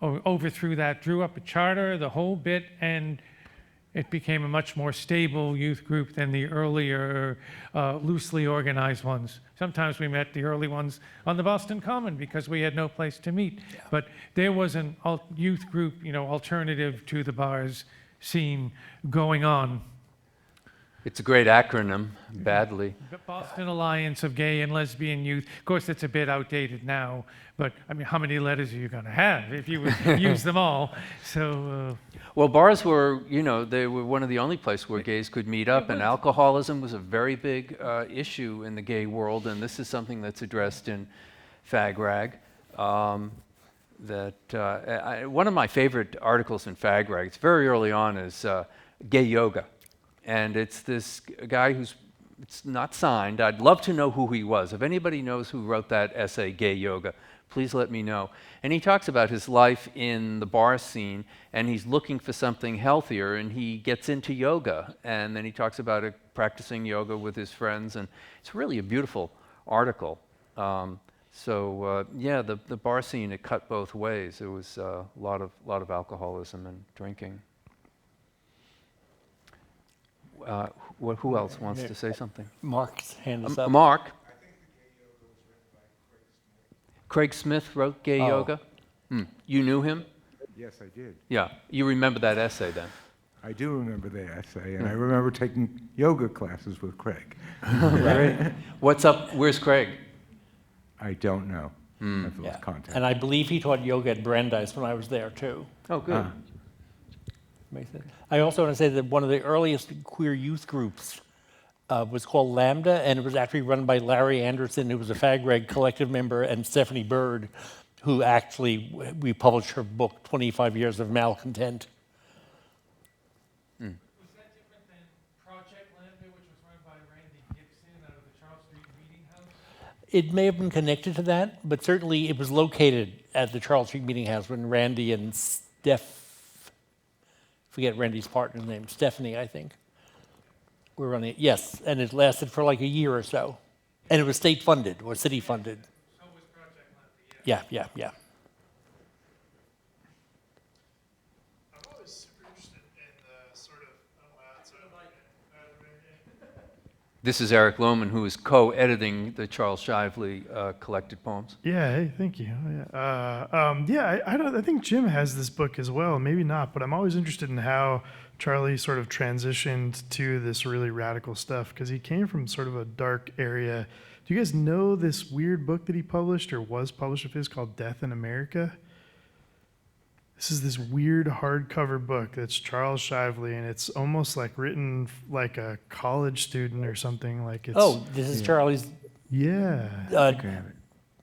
overthrew that, drew up a charter, the whole bit, and it became a much more stable youth group than the earlier loosely organized ones. Sometimes we met the early ones on the Boston Common because we had no place to meet. Yeah. But there was an youth group, alternative to the bars scene going on. It's a great acronym, badly. The Boston Alliance of Gay and Lesbian Youth. Of course, it's a bit outdated now, but I mean, how many letters are you going to have if you would use them all? So. Well, bars were, they were one of the only places where gays could meet up, and alcoholism was a very big issue in the gay world, and this is something that's addressed in Fag Rag. One of my favorite articles in Fag Rag, it's very early on, is gay yoga. And it's this guy it's not signed. I'd love to know who he was. If anybody knows who wrote that essay, Gay Yoga, please let me know. And he talks about his life in the bar scene, and he's looking for something healthier, and he gets into yoga. And then he talks about practicing yoga with his friends, and it's really a beautiful article. The bar scene, it cut both ways. There was a lot of alcoholism and drinking. Who else wants to say something? Mark's hand is up. Mark. Craig Smith wrote Gay Yoga. You knew him? Yes, I did. Yeah. You remember that essay then? I do remember the essay, and I remember taking yoga classes with Craig. Right. What's up? Where's Craig? I don't know. I've lost contact. And I believe he taught yoga at Brandeis when I was there, too. Oh, good. I also want to say that one of the earliest queer youth groups was called Lambda, and it was actually run by Larry Anderson, who was a Fag Rag collective member, and Stephanie Bird, who actually, we published her book, 25 Years of Malcontent. Was that different than Project Lambda, which was run by Randy Gibson out of the Charles Street Meeting House? It may have been connected to that, but certainly it was located at the Charles Street Meeting House when Randy and forget Randy's partner's name, Stephanie, I think. We're running it, yes, and it lasted for like a year or so. And it was state funded, or city funded. So was Project Lambda, Yeah. I'm always super interested in the sort of, This is Eric Lohman, who is co-editing the Charles Shively collected poems. Yeah, hey, thank you. I think Jim has this book as well, maybe not, but I'm always interested in how Charlie sort of transitioned to this really radical stuff, because he came from sort of a dark area. Do you guys know this weird book that he published, or was published of his, called Death in America? This is this weird hardcover book that's Charles Shively, and it's almost like written like a college student or something. Like it's. Oh, this is Charlie's. Yeah.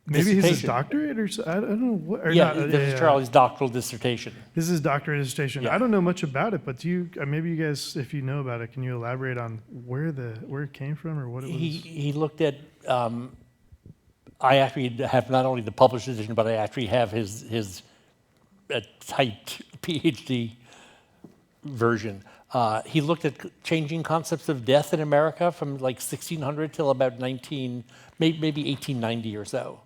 Maybe he's his doctorate, or I don't know what. Or this is Charlie's doctoral dissertation. This is his doctorate dissertation. Yeah. I don't know much about it, but do you? Maybe you guys, if you know about it, can you elaborate on where it came from or what it was? He looked at. I actually have not only the published edition, but I actually have his typed PhD version. He looked at changing concepts of death in America from like 1600 till about maybe 1890 or so.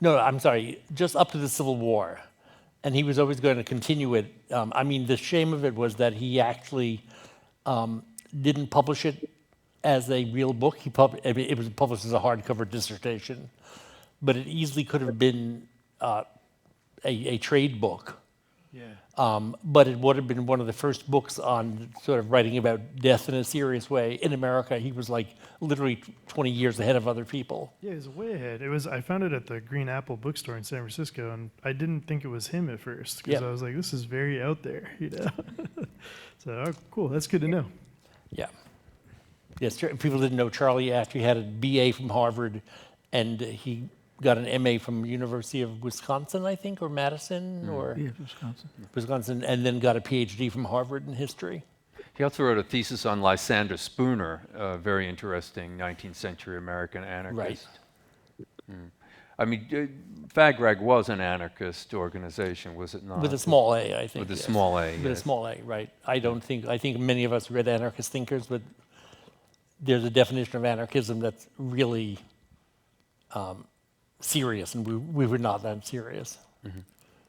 No, I'm sorry, just up to the Civil War. And he was always going to continue it. I mean, the shame of it was that he actually didn't publish it as a real book. It was published as a hardcover dissertation, but it easily could have been a trade book. Yeah. But it would have been one of the first books on sort of writing about death in a serious way. In America, he was like literally 20 years ahead of other people. Yeah, he was way ahead. I found it at the Green Apple bookstore in San Francisco, and I didn't think it was him at first because I was like, this is very out there, you know? So, oh, cool, that's good to know. Yeah. Yes, people didn't know Charlie actually had a BA from Harvard, and he got an MA from University of Wisconsin, I think, or Madison, or Wisconsin, and then got a PhD from Harvard in history. He also wrote a thesis on Lysander Spooner, a very interesting 19th century American anarchist. Right. I mean, FAGRAG was an anarchist organization, was it not? With a small a, I think. With a small a, With a small a, right. I think many of us read anarchist thinkers, but there's a definition of anarchism that's really serious, and we were not that serious.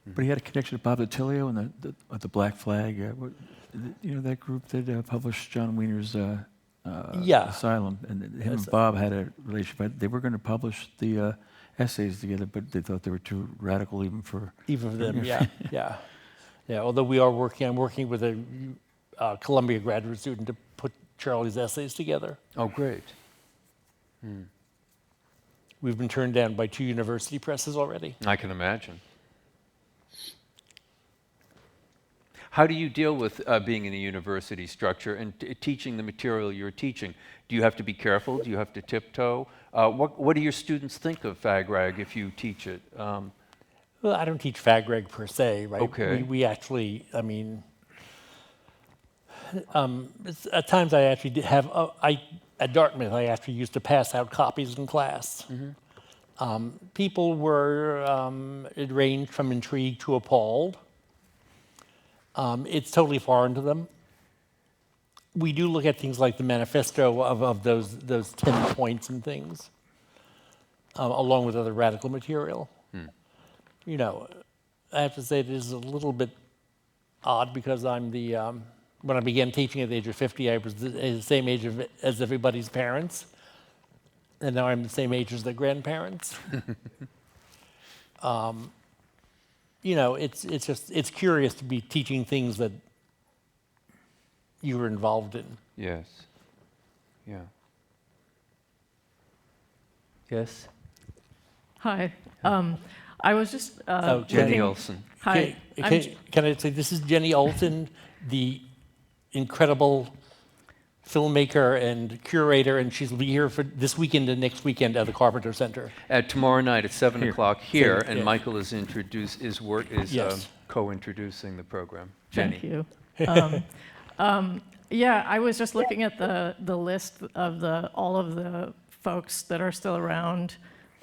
But he had a connection to Bob Attilio and the Black Flag. You know that group that published John Wiener's Asylum, and him and Bob had a relationship. They were going to publish the essays together, but they thought they were too radical even for them. Yeah. Although I'm working with a Columbia graduate student to put Charlie's essays together. Oh, great. We've been turned down by 2 university presses already. I can imagine. How do you deal with being in a university structure and teaching the material you're teaching? Do you have to be careful? Do you have to tiptoe? What do your students think of FAGRAG if you teach it? Well, I don't teach FAGRAG per se, right? Okay. We actually, I mean, at times I actually have, at Dartmouth, I actually used to pass out copies in class. People were, it ranged from intrigued to appalled. It's totally foreign to them. We do look at things like the manifesto of those 10 points and things, along with other radical material. You know, I have to say it is a little bit odd because I'm when I began teaching at the age of 50, I was the same age as everybody's parents, and now I'm the same age as their grandparents. You know, it's curious to be teaching things that you were involved in. Yes. Yeah. Yes. Hi. I was just Jenny Olson. Hi. Can I say this is Jenny Olson, the incredible filmmaker and curator, and she'll be here for this weekend and next weekend at the Carpenter Center. Tomorrow night at 7 o'clock here, and yes. Michael is co-introducing the program. Jenny. Thank you. Yeah, I was just looking at the list of all of the folks that are still around,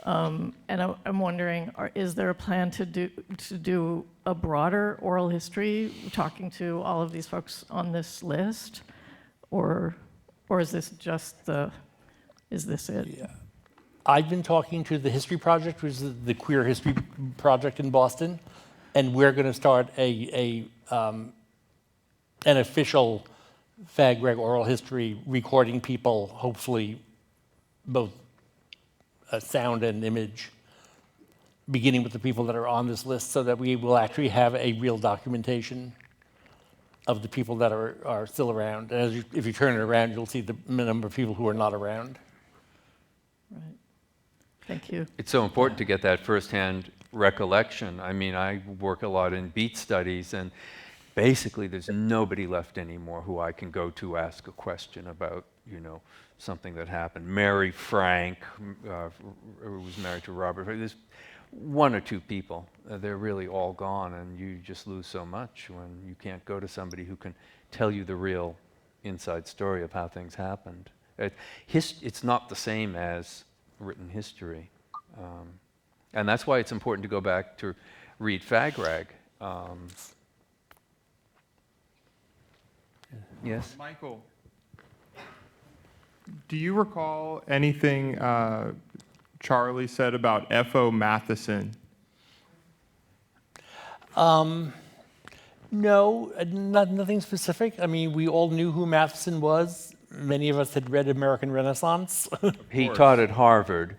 and I'm wondering, is there a plan to do a broader oral history, talking to all of these folks on this list? Or is this just is this it? Yeah. I've been talking to the History Project, which is the queer history project in Boston, and we're going to start an official FAGRAG oral history recording people, hopefully both sound and image, beginning with the people that are on this list so that we will actually have a real documentation of the people that are still around. And if you turn it around, you'll see the number of people who are not around. Right. Thank you. It's so important to get that firsthand recollection. I mean, I work a lot in beat studies, and basically there's nobody left anymore who I can go to ask a question about, you know, something that happened. Mary Frank, who was married to Robert, there's 1 or 2 people. They're really all gone, and you just lose so much when you can't go to somebody who can tell you the real inside story of how things happened. It's not the same as written history. And that's why it's important to go back to read FAGRAG. Yes? Michael, do you recall anything Charlie said about F.O. Matheson? No, nothing specific. I mean, we all knew who Matheson was. Many of us had read American Renaissance. He taught at Harvard.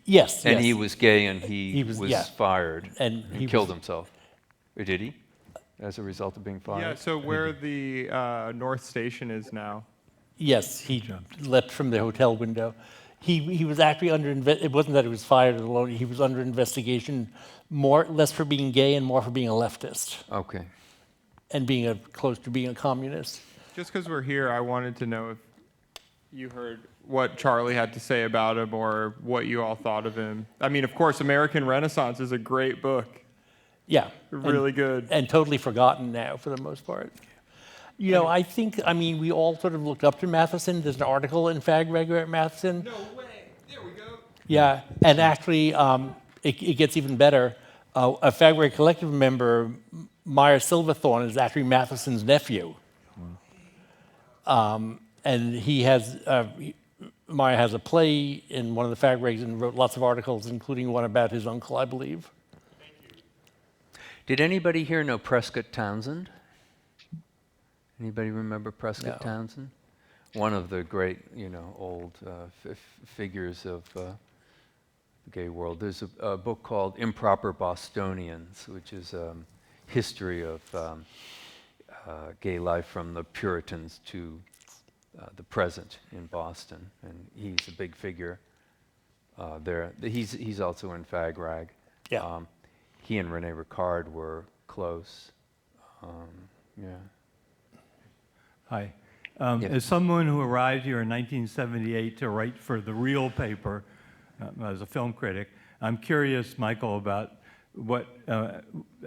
Yes, And yes. he was gay and he was yeah. fired. And he killed himself. Or did he? As a result of being fired? Yeah, so where the North Station is now. Yes, he leapt from the hotel window. He was actually under, it wasn't that he was fired alone, he was under investigation less for being gay and more for being a leftist. Okay. And being close to being a communist. Just because we're here, I wanted to know if you heard what Charlie had to say about him or what you all thought of him. I mean, of course, American Renaissance is a great book. Yeah. Really good. And totally forgotten now for the most part. You know, I think, I mean, we all sort of looked up to Matheson. There's an article in FAGREG about Matheson. No way. There we go. Yeah, and actually, it gets even better. A FAGREG collective member, Meyer Silverthorne, is actually Matheson's nephew. And he has, Meyer has a play in one of the FAGREGs and wrote lots of articles, including one about his uncle, I believe. Did anybody here know Prescott Townsend? Anybody remember Prescott Townsend? One of the great, old figures of the gay world. There's a book called Improper Bostonians, which is history of gay life from the Puritans to the present in Boston, and he's a big figure there. He's also in FAGRAG. Yeah. He and Rene Ricard were close. Yeah. Hi. Yeah. As someone who arrived here in 1978 to write for the Real paper as a film critic, I'm curious, Michael, about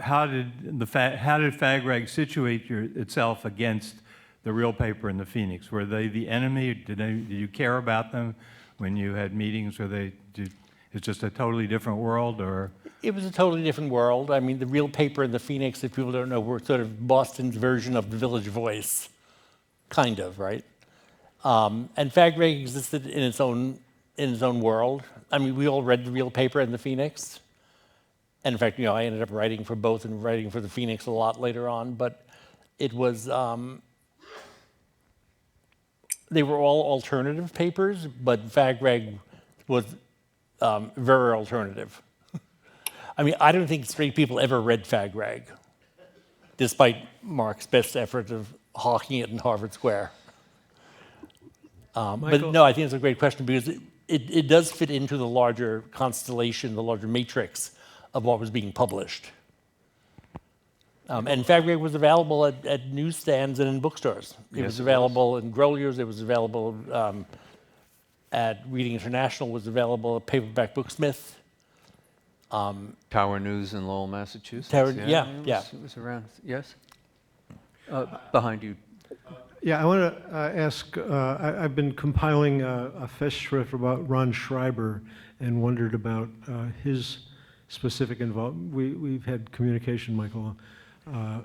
how did FAGRAG situate itself against the Real paper and the Phoenix? Were they the enemy? Did you care about them when you had meetings? It's just a totally different world, or? It was a totally different world. I mean, the Real paper and the Phoenix, if people don't know, were sort of Boston's version of the Village Voice, kind of, right? And FAGRAG existed in its own world. I mean, we all read the Real paper and the Phoenix. And in fact, I ended up writing for both and writing for the Phoenix a lot later on. But it was, they were all alternative papers, but FAGRAG was very alternative. I mean, I don't think straight people ever read FAGRAG, despite Mark's best effort of hawking it in Harvard Square. But no, I think it's a great question because it does fit into the larger constellation, the larger matrix of what was being published. And FAGRAG was available at newsstands and in bookstores. It was available in Grolier's, it was available at Reading International, was available at Paperback Booksmith. Tower News in Lowell, Massachusetts. Yeah. It was around. Yes? Behind you. Yeah, I want to ask, I've been compiling a festschrift about Ron Schreiber and wondered about his specific involvement. We've had communication, Michael, how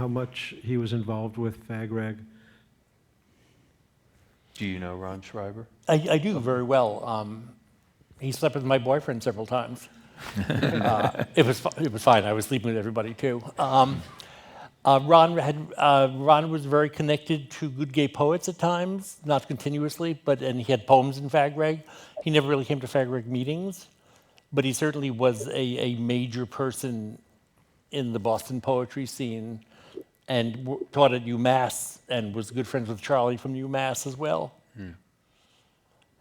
much he was involved with FAGRAG. Do you know Ron Schreiber? I do very well. He slept with my boyfriend several times. It was fine. I was sleeping with everybody too. Ron was very connected to good gay poets at times, not continuously, and he had poems in FAGRAG. He never really came to FAGRAG meetings, but he certainly was a major person in the Boston poetry scene, and taught at UMass and was good friends with Charlie from UMass as well.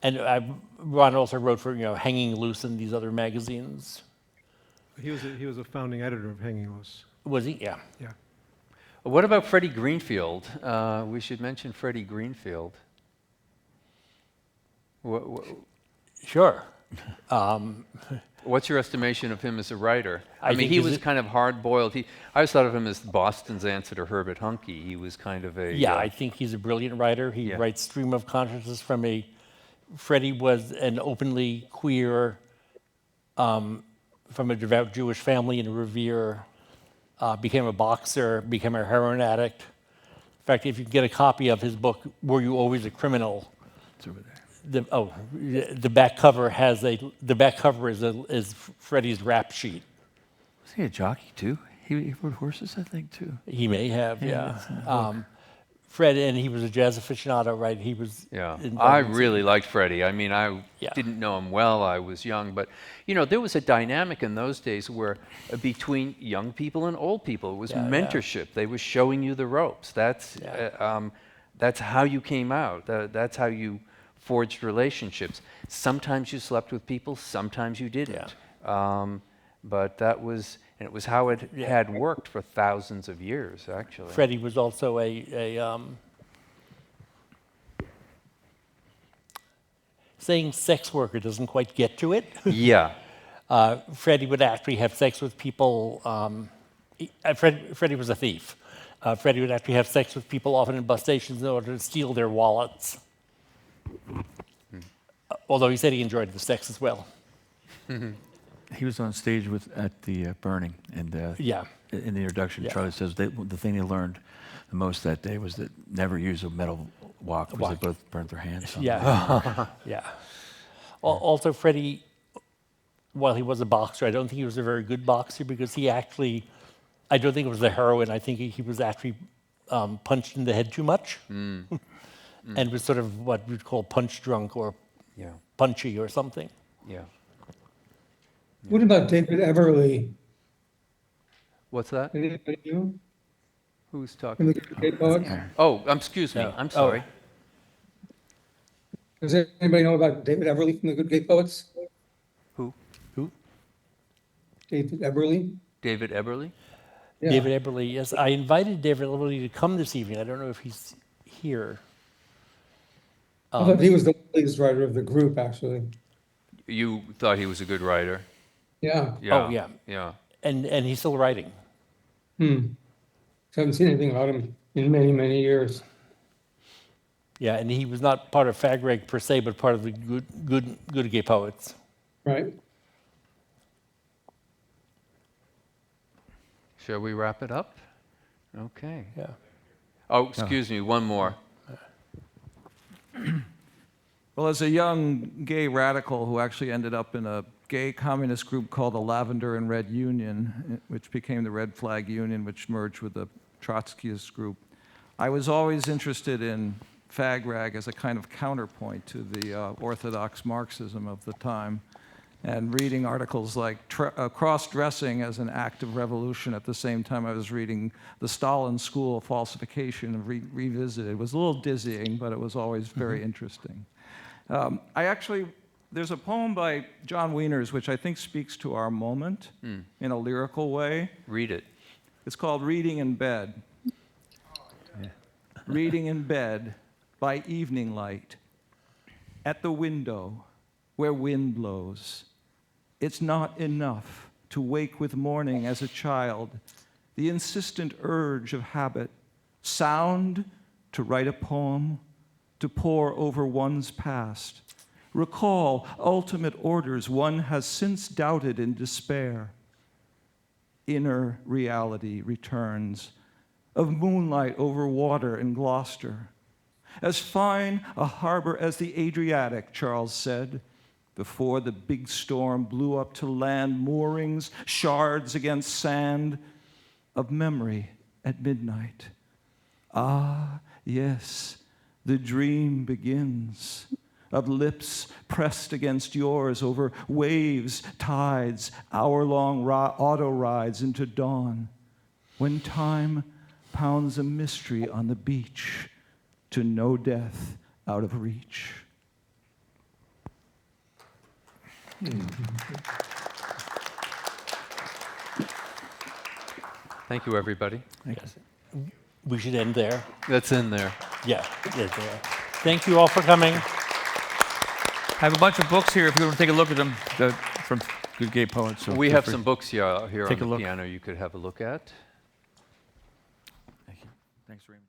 And Ron also wrote for Hanging Loose and these other magazines. He was a founding editor of Hanging Loose. Was he? Yeah. Yeah. What about Freddie Greenfield? We should mention Freddie Greenfield. Sure. What's your estimation of him as a writer? I mean, think he was kind of hard-boiled. I always thought of him as Boston's answer to Herbert Huncke. He was kind of a... Yeah, I think he's a brilliant writer. He writes stream of consciousness Freddie was an openly queer, from a devout Jewish family in Revere, became a boxer, became a heroin addict, In fact, if you get a copy of his book, Were You Always a Criminal? It's over there. The back cover is Freddie's rap sheet. Was he a jockey too? He rode horses, I think, too. He may have, Yeah, yeah. Fred, and he was a jazz aficionado, right? He was. Yeah, involved I in- really liked Freddie. I mean, I Yeah. didn't know him well. I was young, but you know, there was a dynamic in those days where between young people and old people, it was Yeah, yeah. mentorship. They were showing you the ropes. That's how you came out. That's how you forged relationships. Sometimes you slept with people, sometimes you didn't. But that was, and it was how it had worked for thousands of years, actually. Freddie was also saying sex worker doesn't quite get to it. Yeah. Freddie would actually have sex with people. Freddie was a thief. Freddie would actually have sex with people often in bus stations in order to steal their wallets. Although he said he enjoyed the sex as well. He was on stage at the burning, and Yeah. in the introduction, Yeah. Charlie says the thing they learned the most that day was that never use a metal wok because they both burnt their hands. Yeah. Yeah. Also, Freddie, while he was a boxer, I don't think he was a very good boxer because he actually, I don't think it was the heroin. I think he was actually punched in the head too much and was sort of what we'd call punch drunk or punchy or something. Yeah. What about David Everly? What's that? Anybody know? Who's From talking? the Great Poets? Oh, excuse me. I'm sorry. Does anybody know about David Everly from the Good Gay Poets? Who? David Everly? David Eberly? Yeah. David Eberly, yes. I invited David Eberly to come this evening. I don't know if he's here. I thought he was the lead writer of the group, actually. You thought he was a good writer? Yeah. Oh, yeah. Yeah. And he's still writing. Haven't seen anything about him in many, many years. Yeah, and he was not part of FAGREG per se, but part of the good gay poets. Right. Shall we wrap it up? Okay. Yeah. Oh, excuse me, one more. Well, as a young gay radical who actually ended up in a gay communist group called the Lavender and Red Union, which became the Red Flag Union, which merged with the Trotskyist group, I was always interested in FAGRAG as a kind of counterpoint to the orthodox Marxism of the time, and reading articles like cross-dressing as an act of revolution at the same time I was reading the Stalin School of Falsification and Revisited. It was a little dizzying, but it was always very interesting. There's a poem by John Wieners which I think speaks to our moment in a lyrical way. Read it. It's called Reading in Bed. Reading in bed by evening light, at the window where wind blows. It's not enough to wake with morning as a child, the insistent urge of habit, sound to write a poem, to pore over one's past, recall ultimate orders one has since doubted in despair. Inner reality returns, of moonlight over water in Gloucester. As fine a harbor as the Adriatic, Charles said, before the big storm blew up to land, moorings, shards against sand, of memory at midnight. Ah, yes, the dream begins, of lips pressed against yours over waves, tides, hour-long auto rides into dawn, when time pounds a mystery on the beach to no death out of reach. Thank you, everybody. Yes. We should end there. That's in there. Yeah, there. Thank you all for coming. I have a bunch of books here if you want to take a look at them from Good Gay Poets. So We feel have free. some books here Take on a the look. piano you could have a look at. Thank you. Thanks, Raymond.